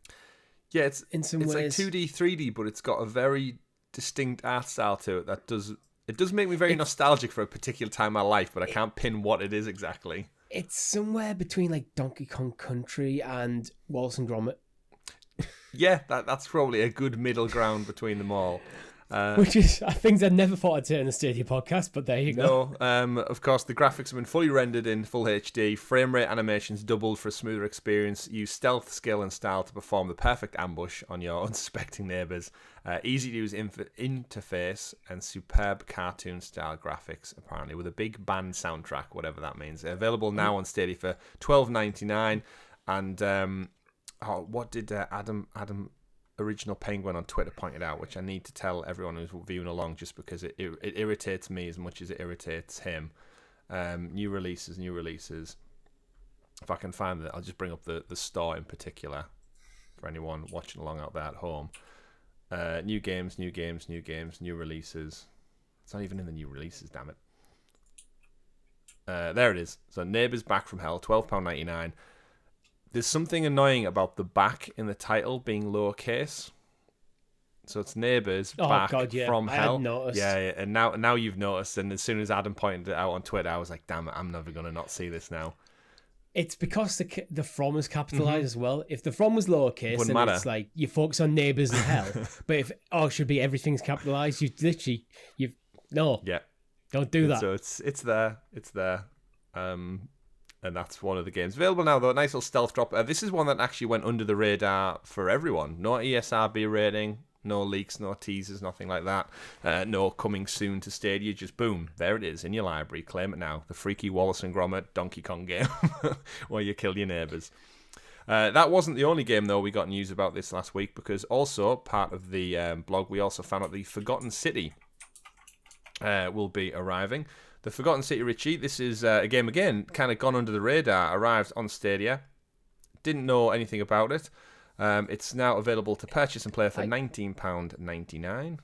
Yeah, it's in some ways like 2D, 3D, but it's got a very distinct art style to it that does make me very nostalgic for a particular time in my life, but I can't pin what it is exactly. It's somewhere between like Donkey Kong Country and Wallace and Gromit. Yeah, that's probably a good middle ground between them all. Which is things I never thought I'd say in the Stadia podcast, but there you go. No, of course, the graphics have been fully rendered in full HD. Frame rate animations doubled for a smoother experience. Use stealth, skill, and style to perform the perfect ambush on your unsuspecting neighbours. Easy to use interface and superb cartoon-style graphics, apparently, with a big band soundtrack, whatever that means. Available now on Stadia for $12.99. And what did Adam Original Penguin on Twitter pointed out, which I need to tell everyone who's viewing along, just because it irritates me as much as it irritates him. New releases. If I can find it, I'll just bring up the store in particular for anyone watching along out there at home. New games, new releases. It's not even in the new releases, damn it. There it is. So Neighbours Back from Hell, £12.99. There's something annoying about the back in the title being lowercase. So it's Neighbours Back from Hell. I hadn't noticed. Yeah, and now you've noticed. And as soon as Adam pointed it out on Twitter, I was like, damn it, I'm never going to not see this now. It's because the from is capitalised as well. If the from was lowercase, then matter. It's like you focus on Neighbours and Hell. But if it should be everything's capitalised, don't do that. So it's there. And that's one of the games available now, though. A nice little stealth drop. This is one that actually went under the radar for everyone. No ESRB rating, no leaks, no teasers, nothing like that. No coming soon to Stadia. Just boom, there it is in your library. Claim it now. The freaky Wallace and Gromit Donkey Kong game where you kill your neighbours. That wasn't the only game, though. We got news about this last week, because also part of the blog, we also found out the Forgotten City will be arriving. The Forgotten City, Richie, this is a game, again, kind of gone under the radar, arrived on Stadia. Didn't know anything about it. It's now available to purchase and play for £19.99.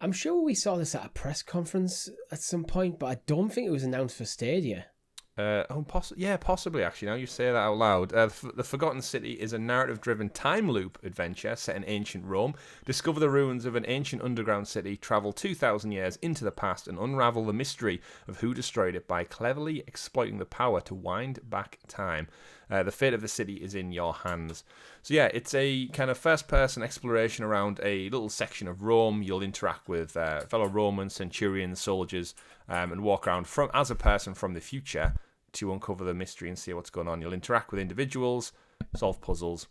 I'm sure we saw this at a press conference at some point, but I don't think it was announced for Stadia. Possibly, actually, now you say that out loud. The Forgotten City is a narrative-driven time loop adventure set in ancient Rome. Discover the ruins of an ancient underground city, travel 2,000 years into the past, and unravel the mystery of who destroyed it by cleverly exploiting the power to wind back time. The fate of the city is in your hands. So yeah, it's a kind of first-person exploration around a little section of Rome. You'll interact with fellow Romans, centurions, soldiers, and walk around as a person from the future to uncover the mystery and see what's going on. You'll interact with individuals, solve puzzles,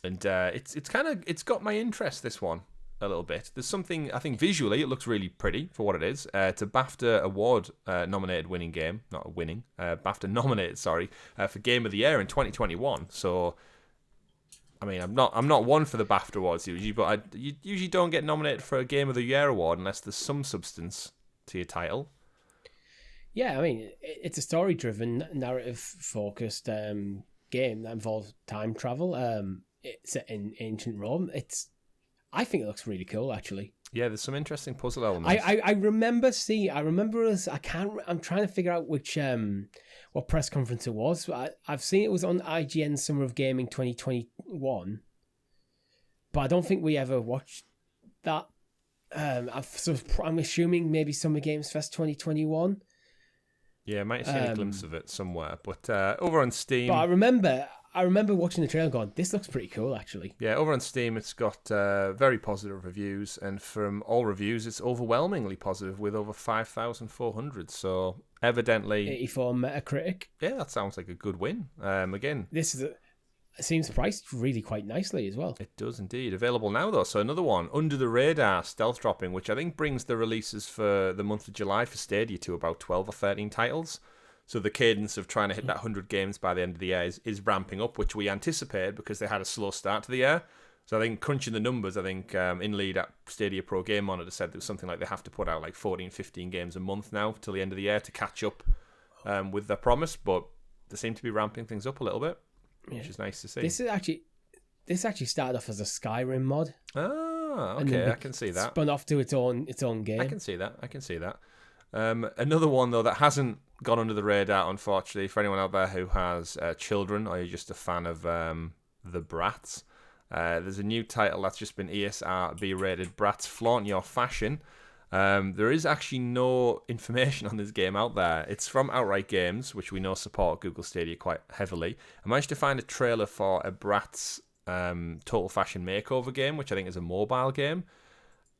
and it's got my interest, this one, a little bit. There's something, I think visually it looks really pretty for what it is. It's a BAFTA award nominated winning game, BAFTA nominated, for Game of the Year in 2021. So I mean, I'm not one for the BAFTA awards usually, but you usually don't get nominated for a Game of the Year award unless there's some substance to your title. Yeah, I mean, it's a story-driven, narrative-focused game that involves time travel. It's set in ancient Rome. I think it looks really cool, actually. Yeah, there's some interesting puzzle elements. I remember us. I'm trying to figure out which what press conference it was. I've seen it was on IGN Summer of Gaming 2021, but I don't think we ever watched that. I'm assuming maybe Summer Games Fest 2021. Yeah, I might have seen a glimpse of it somewhere, but over on Steam. But I remember watching the trailer going, this looks pretty cool, actually. Yeah, over on Steam, it's got very positive reviews, and from all reviews, it's overwhelmingly positive with over 5,400. So evidently, 84 Metacritic. Yeah, that sounds like a good win. Again, it seems priced really quite nicely as well. It does indeed. Available now, though. So another one, under the radar, stealth dropping, which I think brings the releases for the month of July for Stadia to about 12 or 13 titles. So the cadence of trying to hit that 100 games by the end of the year is ramping up, which we anticipated because they had a slow start to the year. So I think crunching the numbers, I think in lead at Stadia Pro Game Monitor said there was something like they have to put out like 14, 15 games a month now till the end of the year to catch up with their promise, but they seem to be ramping things up a little bit, which is nice to see. This actually started off as a Skyrim mod. Ah, okay, I can see that. Spun off to its own game. I can see that. Another one though that hasn't gone under the radar, unfortunately, for anyone out there who has children or you're just a fan of the Brats. There's a new title that's just been ESRB rated, Brats Flaunt Your Fashion. There is actually no information on this game out there. It's from Outright Games, which we know support Google Stadia quite heavily. I managed to find a trailer for a Bratz Total Fashion Makeover game, which I think is a mobile game.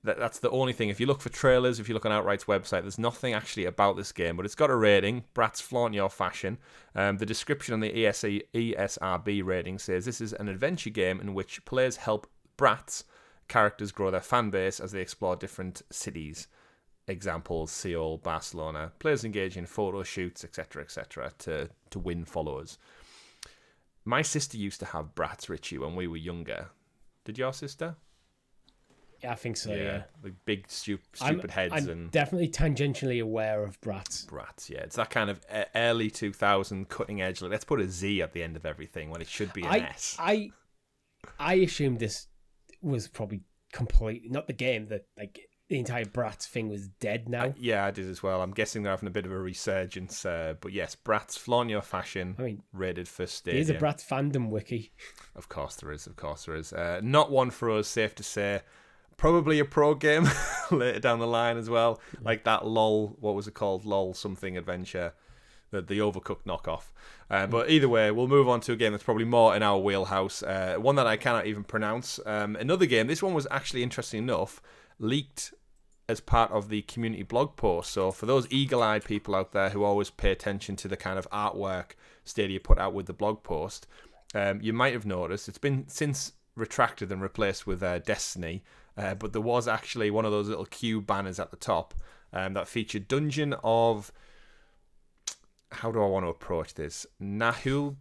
That's the only thing. If you look for trailers, if you look on Outright's website, there's nothing actually about this game, but it's got a rating, Bratz Flaunt Your Fashion. The description on the ESRB rating says this is an adventure game in which players help Bratz characters grow their fan base as they explore different cities. Examples, Seoul, Barcelona. Players engage in photo shoots, etc., to win followers. My sister used to have Bratz, Richie, when we were younger. Did your sister? Yeah, I think so, yeah. Like big, stupid heads. I'm definitely tangentially aware of Bratz. Bratz, yeah. It's that kind of early 2000 cutting edge. Like, let's put a Z at the end of everything when it should be an S. I assumed this was probably complete, not the game, that like the entire Bratz thing was dead now. Yeah, I did as well. I'm guessing they're having a bit of a resurgence. But yes, Bratz Flaunt Your Fashion, rated for Stadia. There's a Bratz fandom wiki. Of course there is. Not one for us, safe to say. Probably a pro game later down the line as well. Like that LOL, what was it called? LOL something adventure. The Overcooked knockoff. But either way, we'll move on to a game that's probably more in our wheelhouse. One that I cannot even pronounce. Another game, this one was actually interesting enough, leaked as part of the community blog post. So for those eagle-eyed people out there who always pay attention to the kind of artwork Stadia put out with the blog post, you might have noticed it's been since retracted and replaced with Destiny. But there was actually one of those little cube banners at the top that featured Dungeon of... How do I want to approach this? Naheulbeuk?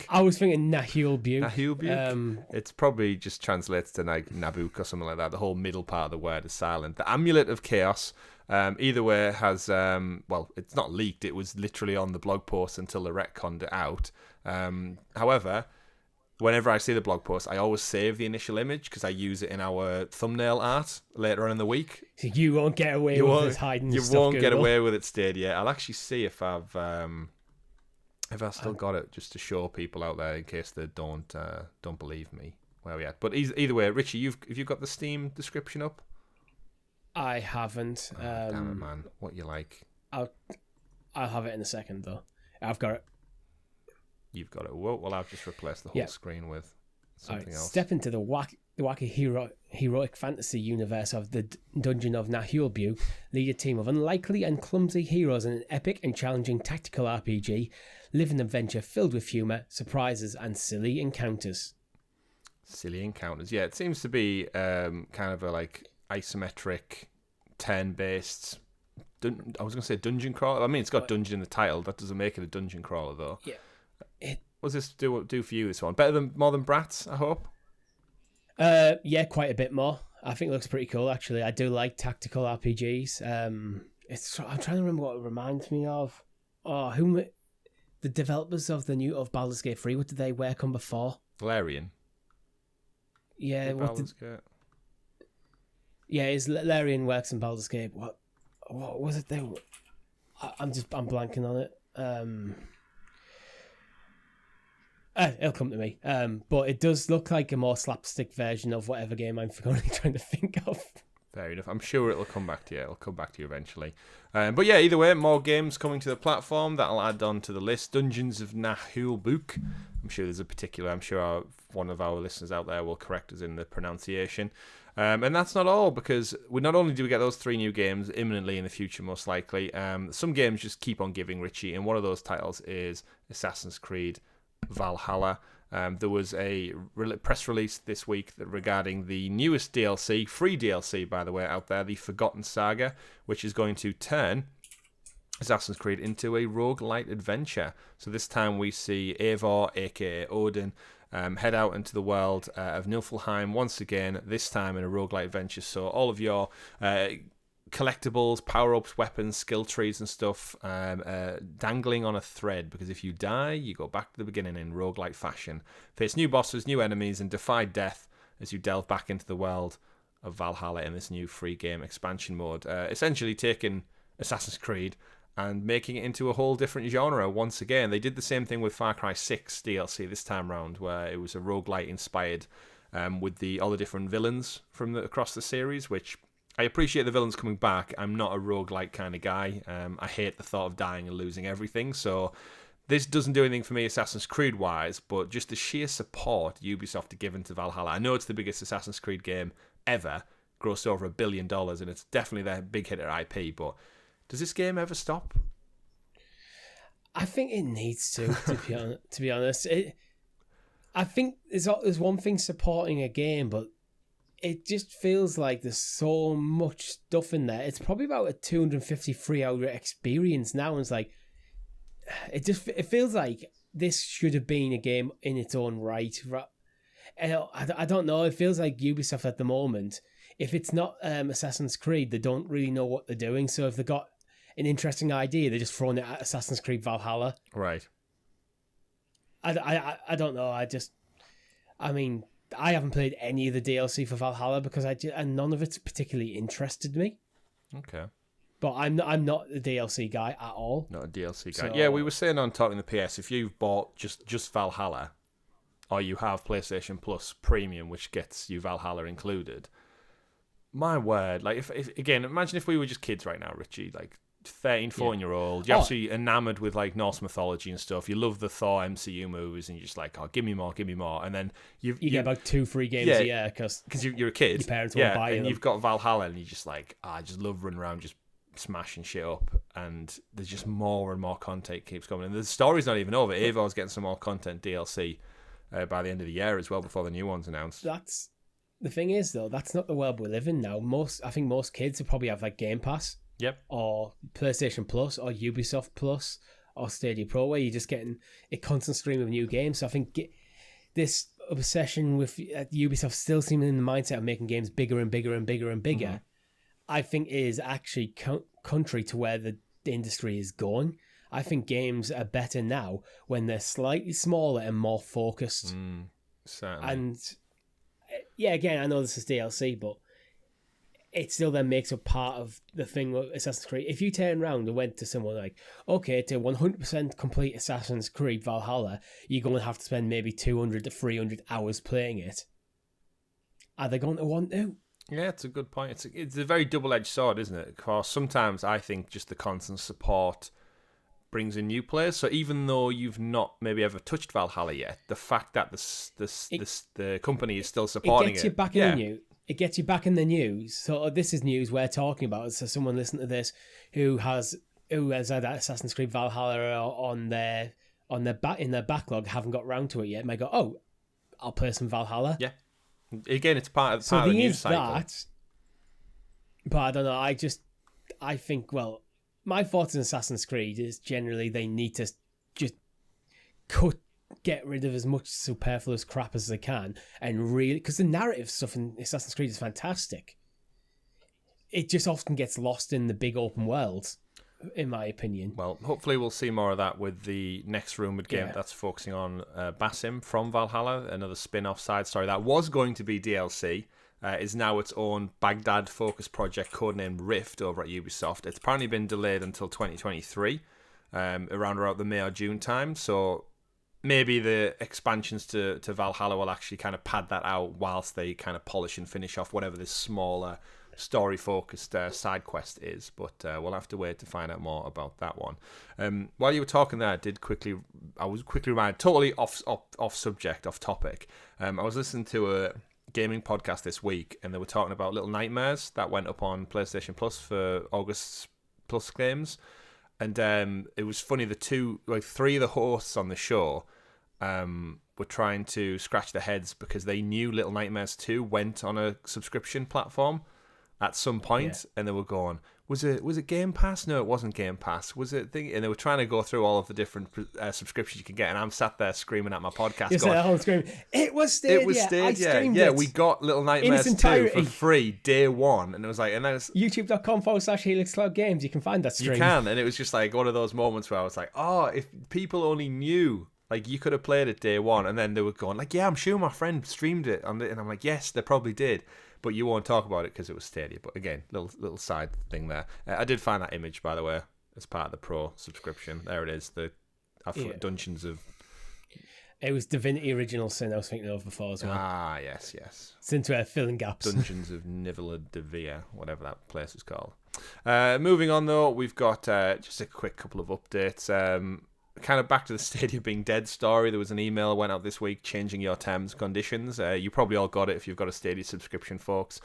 I was thinking Naheulbeuk. Naheulbeuk? It's probably just translates to like Nabuk or something like that. The whole middle part of the word is silent. The Amulet of Chaos, either way, has... well, it's not leaked. It was literally on the blog post until they retconned it out. However... Whenever I see the blog post, I always save the initial image because I use it in our thumbnail art later on in the week. So you won't get away with this hiding stuff. You won't get away with it, Stadia. I'll actually see if I've still got it just to show people out there in case they don't believe me where we at. But either way, Richie, have you got the Steam description up? I haven't. Damn it, man! What you like? I'll have it in a second though. I've got it. You've got it. Well, I've just replaced the whole screen with something else. Step into the wacky heroic fantasy universe of the Dungeon of Naheulbeuk. Lead a team of unlikely and clumsy heroes in an epic and challenging tactical RPG. Live an adventure filled with humour, surprises, and silly encounters. Silly encounters. Yeah, it seems to be kind of a like isometric, turn-based. I was going to say dungeon crawler. I mean, it's got dungeon in the title. That doesn't make it a dungeon crawler, though. Yeah. What's this do for you, this one? More than Bratz, I hope? Yeah, quite a bit more. I think it looks pretty cool, actually. I do like tactical RPGs. I'm trying to remember what it reminds me of. The developers of Baldur's Gate 3, what did they work on before? Larian. Yeah, Baldur's Gate. Yeah, Larian works in Baldur's Gate. What was it they... I'm blanking on it. It'll come to me. But it does look like a more slapstick version of whatever game I'm currently trying to think of. Fair enough. I'm sure it'll come back to you. It'll come back to you eventually. But yeah, either way, more games coming to the platform. That'll add on to the list. Dungeons of Naheulbeuk. I'm sure there's a particular... I'm sure one of our listeners out there will correct us in the pronunciation. And that's not all, because not only do we get those 3 new games imminently in the future, most likely, some games just keep on giving, Richie, and one of those titles is Assassin's Creed Valhalla. There was a press release this week regarding the newest DLC, free DLC by the way, out there, the Forgotten Saga, which is going to turn Assassin's Creed into a roguelite adventure. So this time we see Eivor, aka Odin, head out into the world of Niflheim once again, this time in a roguelite adventure. So all of your collectibles, power-ups, weapons, skill trees and stuff dangling on a thread, because if you die, you go back to the beginning in roguelite fashion. Face new bosses, new enemies, and defy death as you delve back into the world of Valhalla in this new free game expansion mode. Essentially taking Assassin's Creed and making it into a whole different genre once again. They did the same thing with Far Cry 6 DLC this time round, where it was a roguelite inspired with all the different villains from across the series, which I appreciate the villains coming back. I'm not a roguelite kind of guy. I hate the thought of dying and losing everything, so this doesn't do anything for me Assassin's Creed wise, but just the sheer support Ubisoft have given to Valhalla. I know it's the biggest Assassin's Creed game ever, grossed over $1 billion, and it's definitely their big hitter IP, but does this game ever stop? I think it needs to be honest. I think there's one thing supporting a game, but it just feels like there's so much stuff in there. It's probably about a 253-hour experience now, and it's like it feels like this should have been a game in its own right. And I don't know. It feels like Ubisoft at the moment, if it's not Assassin's Creed, they don't really know what they're doing. So if they've got an interesting idea, they're just throwing it at Assassin's Creed Valhalla. Right. I don't know. I mean, I haven't played any of the DLC for Valhalla because and none of it's particularly interested me. Okay. But I'm not a DLC guy at all. Not a DLC guy. So, yeah, we were saying on Talking the PS, if you've bought just Valhalla, or you have PlayStation Plus Premium, which gets you Valhalla included, my word, like if again, imagine if we were just kids right now, Richie, like 13, 14-year-old, you're absolutely enamored with like Norse mythology and stuff. You love the Thor MCU movies, and you're just like, oh, give me more, and then you get about 2 free games a year because you're a kid. Your parents won't buy and them. you've got Valhalla, and you're just like, I just love running around, just smashing shit up, and there's just more and more content keeps coming, and the story's not even over. Eivor's getting some more content DLC by the end of the year as well, before the new one's announced. That's the thing is though, that's not the world we live in now. I think most kids will probably have like Game Pass. Yep. Or PlayStation Plus, or Ubisoft Plus, or Stadia Pro, where you're just getting a constant stream of new games. So I think this obsession with Ubisoft still seeming in the mindset of making games bigger and bigger and bigger and bigger, I think is actually contrary to where the industry is going. I think games are better now when they're slightly smaller and more focused. Certainly. And yeah, again, I know this is DLC, but it still then makes up part of the thing with Assassin's Creed. If you turn around and went to someone like, okay, to 100% complete Assassin's Creed Valhalla, you're going to have to spend maybe 200 to 300 hours playing it. Are they going to want to? Yeah, it's a good point. It's a very double-edged sword, isn't it? Because sometimes I think just the constant support brings in new players. So even though you've not maybe ever touched Valhalla yet, the fact that the company is still supporting it gets you back in the news. It gets you back in the news. So this is news we're talking about. So someone listening to this who has had Assassin's Creed Valhalla in their backlog, haven't got round to it yet, might go, oh, I'll play some Valhalla. Yeah. Again, it's part of the news cycle. But I don't know. I think, well, my thoughts on Assassin's Creed is generally they need to just get rid of as much superfluous crap as they can, and really, because the narrative stuff in Assassin's Creed is fantastic. It just often gets lost in the big open world, in my opinion. Well, hopefully we'll see more of that with the next rumoured game that's focusing on Basim from Valhalla, another spin-off side story that was going to be DLC, is now its own Baghdad-focused project codenamed Rift over at Ubisoft. It's apparently been delayed until 2023, around about the May or June time, so maybe the expansions to Valhalla will actually kind of pad that out whilst they kind of polish and finish off whatever this smaller story-focused side quest is. But we'll have to wait to find out more about that one. While you were talking there, I was quickly reminded, totally off subject, off topic. I was listening to a gaming podcast this week, and they were talking about Little Nightmares that went up on PlayStation Plus for August Plus games. And it was funny, three of the hosts on the show were trying to scratch their heads because they knew Little Nightmares 2 went on a subscription platform at some point, and they were going, Was it Game Pass? No, it wasn't Game Pass. Was it thing? And they were trying to go through all of the different subscriptions you can get, and I'm sat there screaming at my podcast. You said at home screaming, "It was Stadia! It was Stadia! I streamed yeah, it. we got Little Nightmares 2 for free day one, and it was like, and then it's YouTube.com/Helix Cloud Games. You can find that stream. You can, and it was just like one of those moments where I was like, oh, if people only knew. Like, you could have played it day one, and then they were going, like, yeah, I'm sure my friend streamed it. And I'm like, yes, they probably did. But you won't talk about it because it was Stadia. But again, little side thing there. I did find that image, by the way, as part of the Pro subscription. There it is. Dungeons of... It was Divinity Original Sin I was thinking of before as well. Ah, yes. Since we're filling gaps. Dungeons of Naheulbeuk, whatever that place is called. Moving on, though, we've got just a quick couple of updates. Kind of back to the Stadia being dead story. There was an email that went out this week changing your terms and conditions. You probably all got it if you've got a Stadia subscription, folks.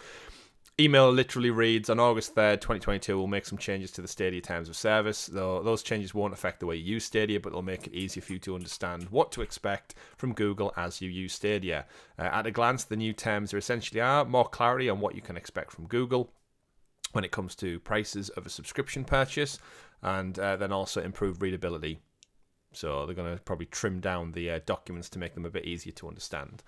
Email literally reads, on August 3rd, 2022, we'll make some changes to the Stadia terms of service. Though those changes won't affect the way you use Stadia, but they'll make it easier for you to understand what to expect from Google as you use Stadia. At a glance, the new terms are essentially more clarity on what you can expect from Google when it comes to prices of a subscription purchase, and then also improved readability. So they're going to probably trim down the documents to make them a bit easier to understand,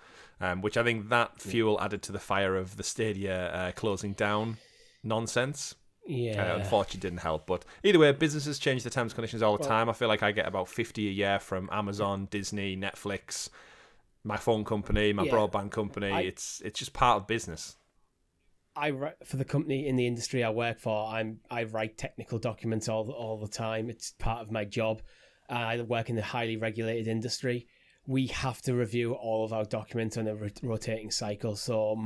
which I think that fuel added to the fire of the Stadia closing down nonsense. Yeah. Unfortunately didn't help. But either way, businesses change the terms and conditions all the time. I feel like I get about 50 a year from Amazon, Disney, Netflix, my phone company, my broadband company. It's just part of business. For the company in the industry I work for, I write technical documents all the time. It's part of my job. I work in a highly regulated industry. We have to review all of our documents on a rotating cycle. So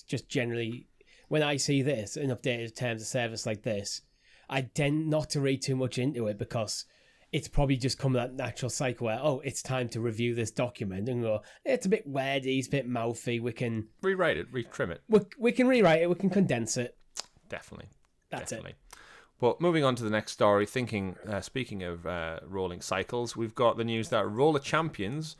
just generally, when I see this, an updated terms of service like this, I tend not to read too much into it because it's probably just come that natural cycle where, it's time to review this document and go, it's a bit wordy, it's a bit mouthy. We can rewrite it, retrim it. We can rewrite it, we can condense it. Definitely. That's it. But moving on to the next story, speaking of rolling cycles, we've got the news that RollerChampions,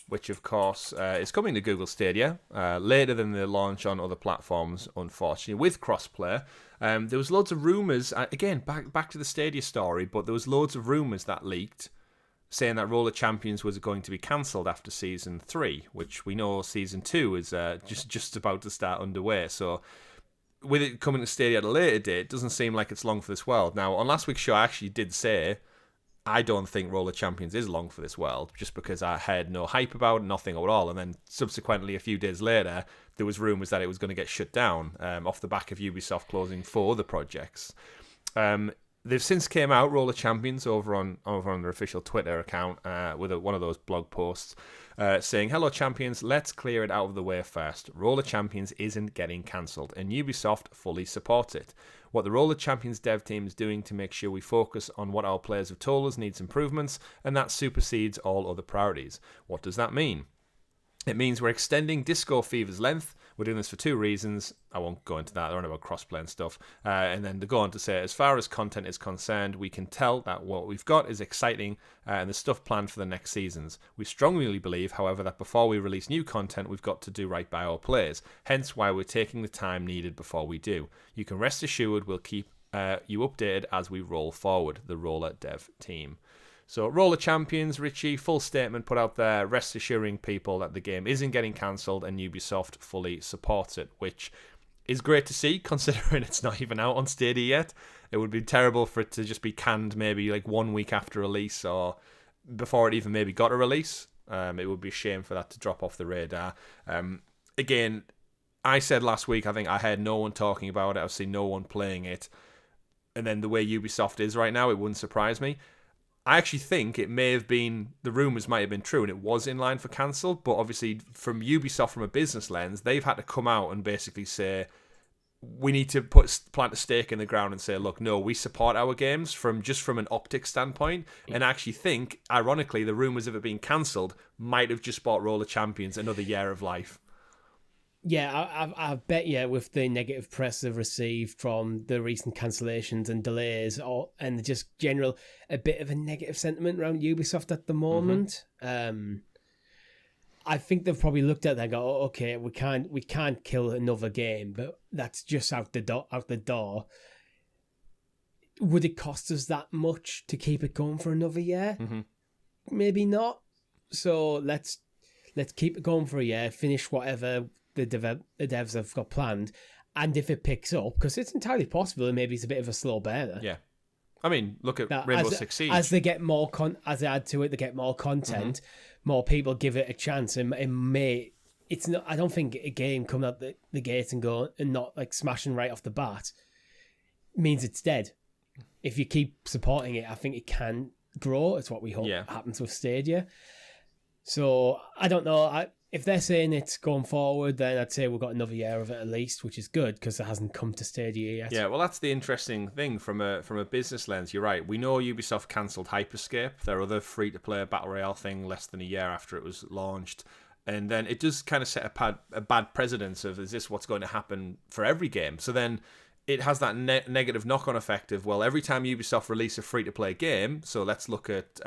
which of course is coming to Google Stadia later than the launch on other platforms, unfortunately, with crossplay. There was loads of rumours, again, back to the Stadia story, but there was loads of rumours that leaked saying that RollerChampions was going to be cancelled after Season 3, which we know Season 2 is just about to start underway. So with it coming to Stadia at a later date, it doesn't seem like it's long for this world. Now, on last week's show, I actually did say I don't think RollerChampions is long for this world, just because I heard no hype about it, nothing at all. And then subsequently, a few days later, there was rumours that it was going to get shut down off the back of Ubisoft closing 4 other projects. They've since came out, RollerChampions, over on their official Twitter account with one of those blog posts saying, "Hello champions, let's clear it out of the way first. RollerChampions isn't getting cancelled, and Ubisoft fully supports it. What the RollerChampions dev team is doing to make sure we focus on what our players have told us needs improvements, and that supersedes all other priorities. What does that mean? It means we're extending Disco Fever's length. We're doing this for 2 reasons. I won't go into that. They're on about crossplay and stuff. And then they go on to say, as far as content is concerned, we can tell that what we've got is exciting and there's stuff planned for the next seasons. We strongly believe, however, that before we release new content, we've got to do right by our players. Hence why we're taking the time needed before we do. You can rest assured we'll keep you updated as we roll forward, the Roller Dev team." So RollerChampions, Richie, full statement put out there, rest assuring people that the game isn't getting cancelled and Ubisoft fully supports it, which is great to see considering it's not even out on Stadia yet. It would be terrible for it to just be canned maybe like 1 week after release or before it even maybe got a release. It would be a shame for that to drop off the radar. Again, I said last week, I think I heard no one talking about it. I've seen no one playing it. And then the way Ubisoft is right now, it wouldn't surprise me. I actually think it may have been, the rumours might have been true and it was in line for cancelled, but obviously from Ubisoft, from a business lens, they've had to come out and basically say, we need to plant a stake in the ground and say, look, no, we support our games from an optics standpoint, and actually think, ironically, the rumours of it being cancelled might have just bought RollerChampions another year of life. Yeah, I bet you with the negative press they've received from the recent cancellations and delays, and just general a bit of a negative sentiment around Ubisoft at the moment. I think they've probably looked at that and go, oh, okay, we can't kill another game, but that's just out the door. Would it cost us that much to keep it going for another year? Mm-hmm. Maybe not. So let's keep it going for a year, finish whatever the devs have got planned, and if it picks up, because it's entirely possible that maybe it's a bit of a slow burner. Yeah. I mean, look at Rainbow Six Siege. As they get more as they add to it, they get more content, more people give it a chance, and it may. It's not. I don't think a game coming out the gate and go and not like smashing right off the bat means it's dead. If you keep supporting it, I think it can grow. It's what we hope happens with Stadia. So I don't know. If they're saying it's going forward, then I'd say we've got another year of it at least, which is good because it hasn't come to Stadia yet. Yeah, well, that's the interesting thing from a business lens. You're right. We know Ubisoft cancelled Hyperscape, their other free-to-play battle royale thing, less than a year after it was launched. And then it does kind of set a bad precedence of, is this what's going to happen for every game? So then it has that negative knock-on effect of, well, every time Ubisoft release a free-to-play game, so let's look at...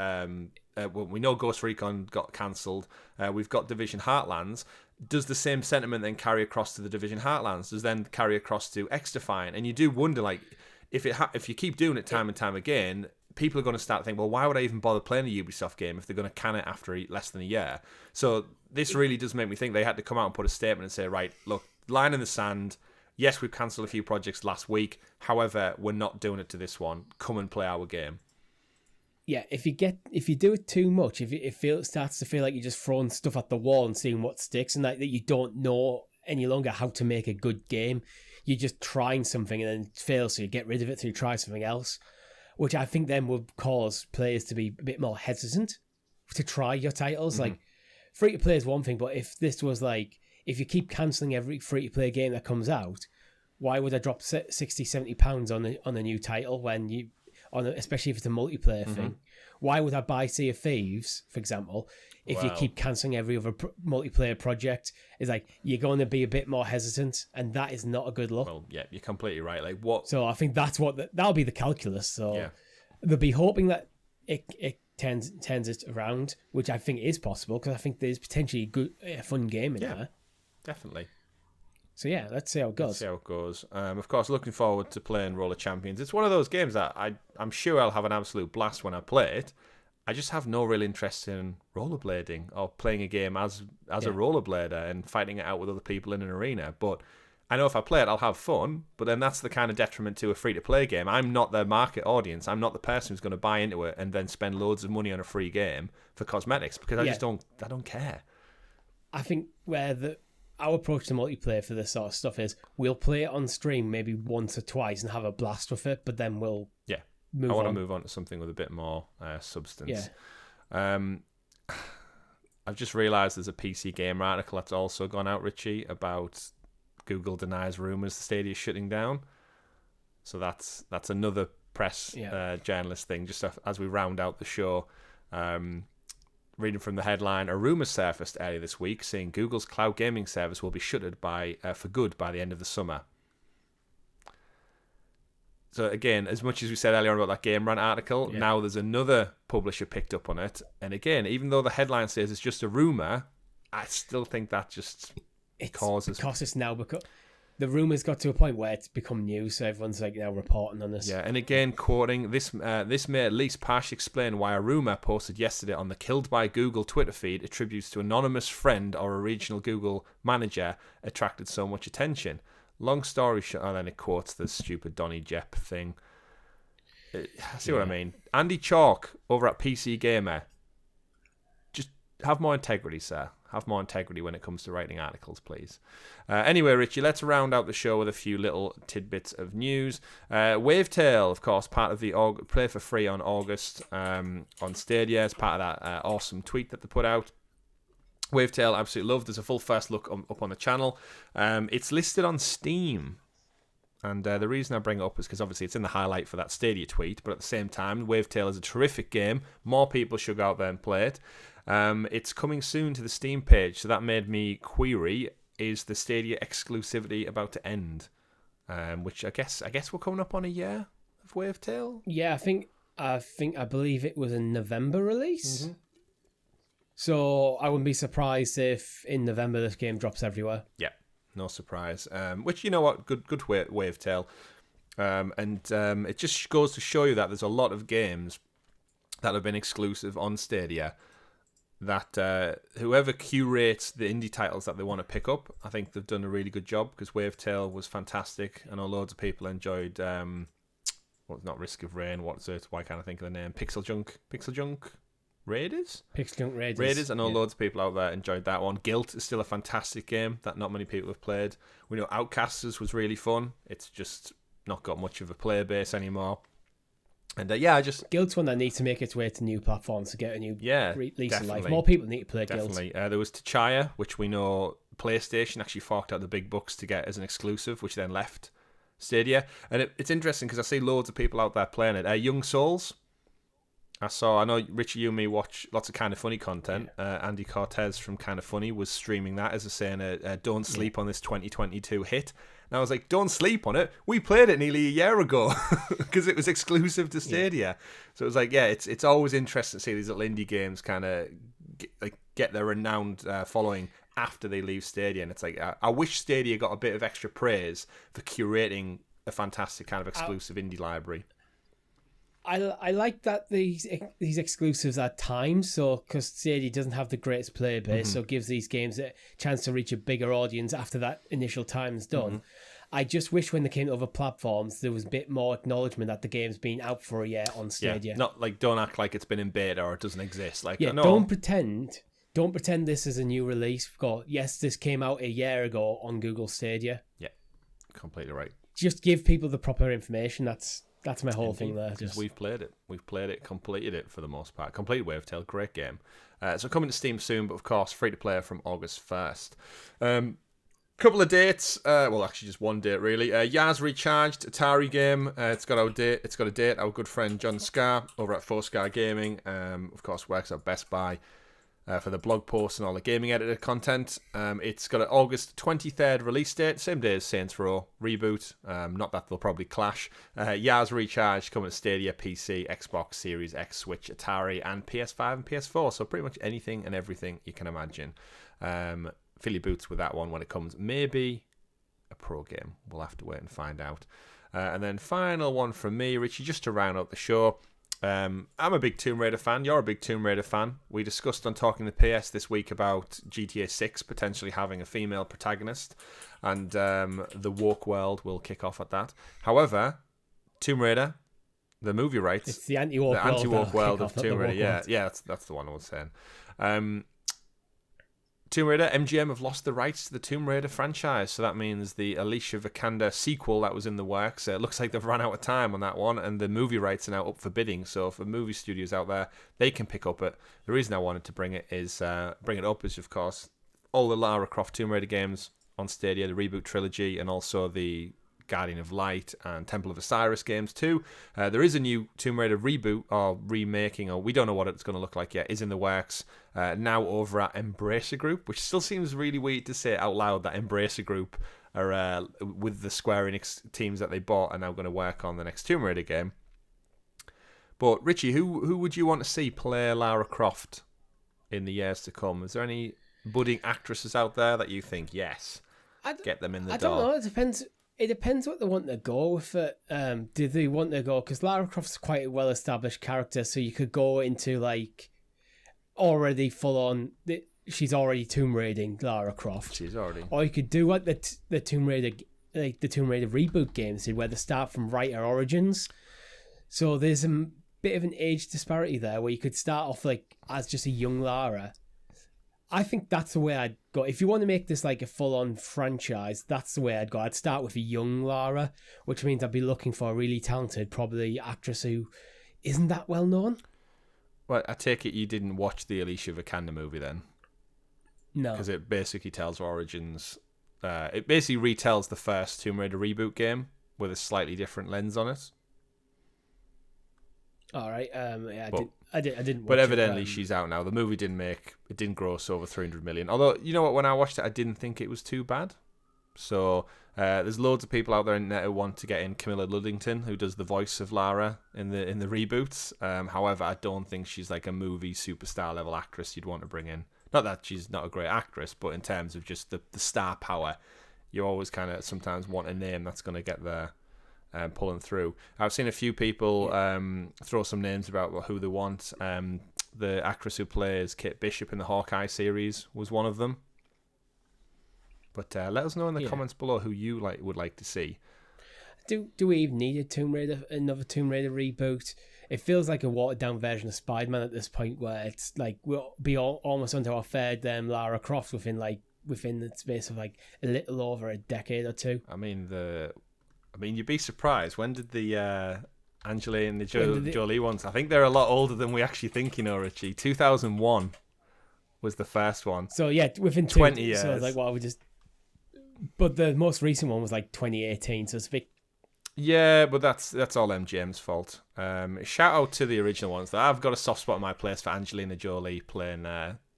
well, we know Ghost Recon got cancelled. We've got Division Heartlands. Does the same sentiment then carry across to the Division Heartlands? Does then carry across to XDefiant? And you do wonder, like, if you keep doing it time and time again, people are going to start thinking, well, why would I even bother playing a Ubisoft game if they're going to can it after less than a year? So this really does make me think they had to come out and put a statement and say, right, look, line in the sand. Yes, we've cancelled a few projects last week. However, we're not doing it to this one. Come and play our game. Yeah, if you do it too much, if it starts to feel like you're just throwing stuff at the wall and seeing what sticks, and that you don't know any longer how to make a good game, you're just trying something and then it fails, so you get rid of it, so you try something else, which I think then would cause players to be a bit more hesitant to try your titles. Mm-hmm. Like, free to play is one thing, but if this was like, if you keep cancelling every free to play game that comes out, why would I drop 60, 70 pounds on a new title when you... especially if it's a multiplayer thing. Why would I buy Sea of Thieves, for example, if you keep cancelling every other multiplayer project? It's like, you're going to be a bit more hesitant, and that is not a good look. Well, yeah, you're completely right. Like, what? So I think that's that'll be the calculus. So they'll be hoping that it turns it around, which I think is possible, because I think there's potentially a fun game in there. Definitely. So yeah, let's see how it goes. Of course, looking forward to playing RollerChampions. It's one of those games that I'm sure I'll have an absolute blast when I play it. I just have no real interest in rollerblading or playing a game as a rollerblader and fighting it out with other people in an arena. But I know if I play it, I'll have fun. But then that's the kind of detriment to a free-to-play game. I'm not the market audience. I'm not the person who's going to buy into it and then spend loads of money on a free game for cosmetics, because I don't care. I think our approach to multiplayer for this sort of stuff is we'll play it on stream maybe once or twice and have a blast with it, but then we'll move on. I want to move on to something with a bit more substance. I've just realised there's a PC Gamer article that's also gone out, Richie, about Google denies rumours the Stadia is shutting down. So that's another press journalist thing, just as we round out the show. Reading from the headline, a rumour surfaced earlier this week saying Google's cloud gaming service will be shuttered for good by the end of the summer. So again, as much as we said earlier on about that Game Rant article, now there's another publisher picked up on it. And again, even though the headline says it's just a rumour, I still think that just causes... Because it's now because the rumour's got to a point where it's become news, so everyone's like now reporting on this. Yeah, and again, quoting, this may at least partially explain why a rumour posted yesterday on the Killed by Google Twitter feed attributes to anonymous friend or a regional Google manager attracted so much attention. Long story short, and then it quotes the stupid Donny Jepp thing. See what I mean? Andy Chalk over at PC Gamer. Just have more integrity, sir. Have more integrity when it comes to writing articles, please. Anyway, Richie, let's round out the show with a few little tidbits of news. WaveTale, of course, part of the Play for Free on August on Stadia, as part of that awesome tweet that they put out. WaveTale, absolutely loved. There's a full first look up on the channel. It's listed on Steam. And the reason I bring it up is because obviously it's in the highlight for that Stadia tweet, but at the same time, WaveTale is a terrific game. More people should go out there and play it. It's coming soon to the Steam page, so that made me query, is the Stadia exclusivity about to end? Which I guess we're coming up on a year of WaveTale. Yeah, I believe it was a November release. So I wouldn't be surprised if in November this game drops everywhere. Yeah, no surprise. Which, you know what, good WaveTale. It just goes to show you that there's a lot of games that have been exclusive on Stadia that whoever curates the indie titles that they want to pick up, I think they've done a really good job, because WaveTale was fantastic. I know loads of people enjoyed not Risk of Rain, what's it? Why can't I think of the name? Pixel Junk Raiders? Pixel Junk Raiders. Raiders, I know loads of people out there enjoyed that one. Guilt is still a fantastic game that not many people have played. We know Outcasters was really fun. It's just not got much of a player base anymore. And Guilt's one that needs to make its way to new platforms to get a new release of life. More people need to play Guilt. Definitely. There was Tchaya, which we know PlayStation actually forked out the big bucks to get as an exclusive, which then left Stadia. And it's interesting because I see loads of people out there playing it. Young Souls, I know Richie, you and me watch lots of Kind of Funny content. Andy Cortez from Kind of Funny was streaming that as saying, don't sleep on this 2022 hit. And I was like, don't sleep on it. We played it nearly a year ago because it was exclusive to Stadia. Yeah. So it was like, it's always interesting to see these little indie games kind of get their renowned following after they leave Stadia. And it's like, I wish Stadia got a bit of extra praise for curating a fantastic kind of exclusive indie library. I like that these exclusives are timed, so because Stadia doesn't have the greatest player base, so it gives these games a chance to reach a bigger audience after that initial time is done. I just wish when they came to other platforms, there was a bit more acknowledgement that the game's been out for a year on Stadia. Yeah, not like, don't act like it's been in beta or it doesn't exist. Like, yeah, no. Don't pretend this is a new release. Yes, this came out a year ago on Google Stadia. Yeah, completely right. Just give people the proper information. That's my whole thing there. Because we've played it, completed it for the most part. Completed WaveTale, great game. So coming to Steam soon, but of course free to play from August 1st. Couple of dates. Well, actually just one date really. Yaz Recharged, Atari game. It's got a date. Our good friend John Scar over at 4Scar Gaming, of course works at Best Buy. For the blog posts and all the gaming editor content. It's got an August 23rd release date, same day as Saints Row Reboot. Not that they'll probably clash. Yaz Recharged coming to Stadia, PC, Xbox Series X, Switch, Atari, and PS5 and PS4. So pretty much anything and everything you can imagine. Fill your boots with that one when it comes. Maybe a pro game. We'll have to wait and find out. And then final one from me, Richie, just to round up the show. I'm a big Tomb Raider fan. You're a big Tomb Raider fan. We discussed on Talking the PS this week about GTA 6 potentially having a female protagonist, and the woke world will kick off at that. However, Tomb Raider, the movie rights, it's the anti-woke world of Tomb Raider. Yeah, that's the one I was saying. Tomb Raider, MGM have lost the rights to the Tomb Raider franchise, so that means the Alicia Vikander sequel that was in the works, it looks like they've run out of time on that one, and the movie rights are now up for bidding. So for movie studios out there, they can pick up it. The reason I wanted to bring it up is, of course, all the Lara Croft Tomb Raider games on Stadia, the reboot trilogy, and also the Guardian of Light and Temple of Osiris games too. There is a new Tomb Raider reboot or remaking, or we don't know what it's going to look like yet, is in the works now over at Embracer Group, which still seems really weird to say out loud that Embracer Group are with the Square Enix teams that they bought are now going to work on the next Tomb Raider game. But Richie, who would you want to see play Lara Croft in the years to come? Is there any budding actresses out there that you think, yes, get them in the door? I don't know, it depends. It depends what they want to go with it. Do they want to go... Because Lara Croft's quite a well-established character, so you could go into, like, already full-on... She's already Tomb Raiding Lara Croft. She's already... Or you could do what the Tomb Raider... Like, the Tomb Raider reboot games did, where they start from right at Origins. So there's a bit of an age disparity there, where you could start off, like, as just a young Lara... I think that's the way I'd go. If you want to make this like a full-on franchise, that's the way I'd go. I'd start with a young Lara, which means I'd be looking for a really talented, probably actress who isn't that well known. Well, I take it you didn't watch the Alicia Vikander movie then? No. Because it basically tells Origins... it basically retells the first Tomb Raider reboot game with a slightly different lens on it. All right. Yeah, I didn't watch but evidently it, she's out now. The movie didn't gross over 300 million. Although, you know what, when I watched it, I didn't think it was too bad. So there's loads of people out there in the net who want to get in Camilla Luddington, who does the voice of Lara in the reboots. However, I don't think she's like a movie superstar level actress you'd want to bring in. Not that she's not a great actress, but in terms of just the star power, you always kind of sometimes want a name that's going to get there pulling through. I've seen a few people throw some names about who they want. The actress who plays Kate Bishop in the Hawkeye series was one of them. But let us know in the comments below who you would like to see. Do we even need another Tomb Raider reboot? It feels like a watered down version of Spider-Man at this point, where it's like we'll be almost under our third Lara Croft within the space of like a little over a decade or two. I mean, you'd be surprised. When did the Angelina Jolie ones? I think they're a lot older than we actually think. Richie. 2001 was the first one. So yeah, within 20 years. So like, well, But the most recent one was like 2018, so it's a bit. Yeah, but that's all MGM's fault. Shout out to the original ones. I've got a soft spot in my place for Angelina Jolie playing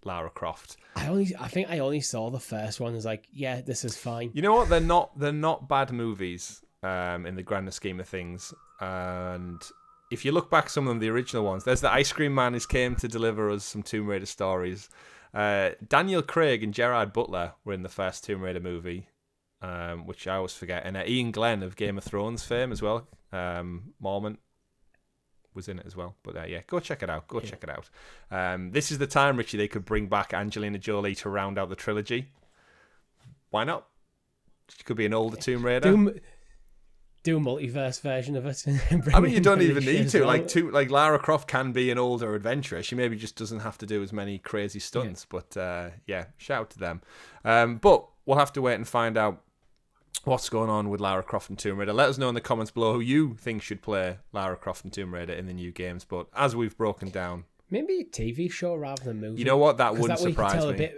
Lara Croft. I think I only saw the first one. I was like, yeah, this is fine. You know what? They're not bad movies in the grander scheme of things. And if you look back some of them, the original ones, there's the Ice Cream Man who came to deliver us some Tomb Raider stories. Daniel Craig and Gerard Butler were in the first Tomb Raider movie. Which I always forget. And Ian Glenn of Game of Thrones fame as well. Mormont was in it as well. But go check it out. Check it out. This is the time, Richie, they could bring back Angelina Jolie to round out the trilogy. Why not? She could be an older Tomb Raider. Do a multiverse version of it. I mean, you don't even need to. Well. Like Lara Croft can be an older adventurer. She maybe just doesn't have to do as many crazy stunts. Yeah. But shout out to them. But we'll have to wait and find out what's going on with Lara Croft and Tomb Raider. Let us know in the comments below who you think should play Lara Croft and Tomb Raider in the new games. But as we've broken down, maybe a TV show rather than a movie. You know what? That wouldn't surprise me.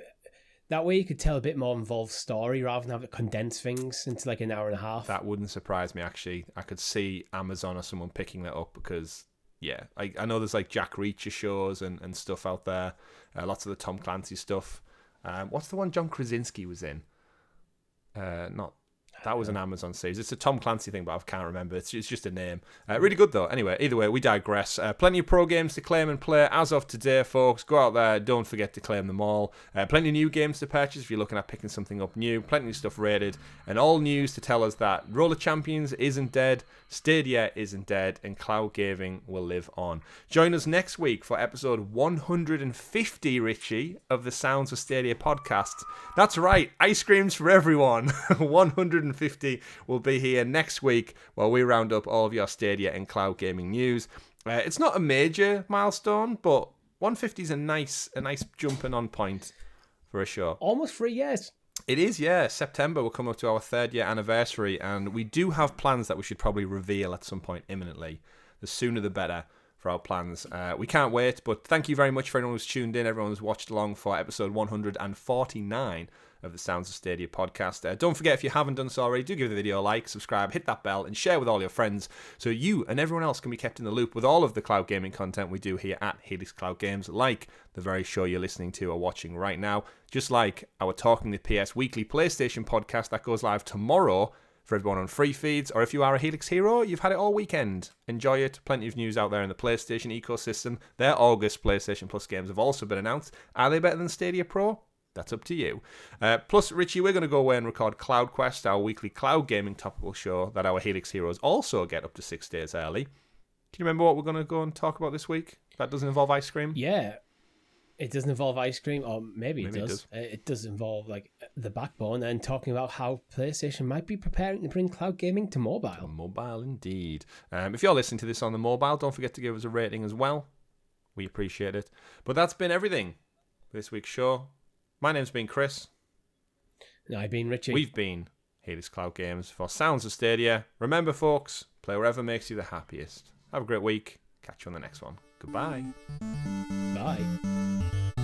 That way you could tell a bit more involved story rather than have it condense things into like an hour and a half. That wouldn't surprise me, actually. I could see Amazon or someone picking that up because, I know there's like Jack Reacher shows and stuff out there. Lots of the Tom Clancy stuff. What's the one John Krasinski was in? That was an Amazon series. It's a Tom Clancy thing, but I can't remember. It's just a name. Really good, though. Anyway, either way, we digress. Plenty of pro games to claim and play as of today, folks. Go out there. Don't forget to claim them all. Plenty of new games to purchase if you're looking at picking something up new. Plenty of stuff rated. And all news to tell us that RollerChampions isn't dead, Stadia isn't dead, and cloud gaming will live on. Join us next week for episode 150, Richie, of the Sounds of Stadia podcast. That's right. Ice creams for everyone. 150 will be here next week while we round up all of your Stadia and cloud gaming news. It's not a major milestone, but 150 is a nice jumping on point for a show. Almost 3 years. It is, yeah. September will come up to our 3rd year anniversary, and we do have plans that we should probably reveal at some point imminently. The sooner the better for our plans. We can't wait, but thank you very much for everyone who's tuned in, everyone who's watched along for episode 149 of the Sounds of Stadia podcast. Don't forget, if you haven't done so already, do give the video a like, subscribe, hit that bell, and share with all your friends so you and everyone else can be kept in the loop with all of the cloud gaming content we do here at Helix Cloud Games, like the very show you're listening to or watching right now, just like our Talking the PS weekly PlayStation podcast that goes live tomorrow for everyone on free feeds, or if you are a Helix Hero, you've had it all weekend. Enjoy it. Plenty of news out there in the PlayStation ecosystem. Their August PlayStation Plus games have also been announced. Are they better than Stadia Pro? That's up to you. Plus, Richie, we're going to go away and record CloudQuest, our weekly cloud gaming topical show that our Helix Heroes also get up to 6 days early. Can you remember what we're going to go and talk about this week? That doesn't involve ice cream? Yeah. It doesn't involve ice cream, or maybe it does. It does involve like the backbone and talking about how PlayStation might be preparing to bring cloud gaming to mobile. Mobile indeed. If you're listening to this on the mobile, don't forget to give us a rating as well. We appreciate it. But that's been everything for this week's show. My name's been Chris. And I've been Richie. We've been Helix Cloud Games for Sounds of Stadia. Remember, folks, play wherever makes you the happiest. Have a great week. Catch you on the next one. Goodbye. Bye.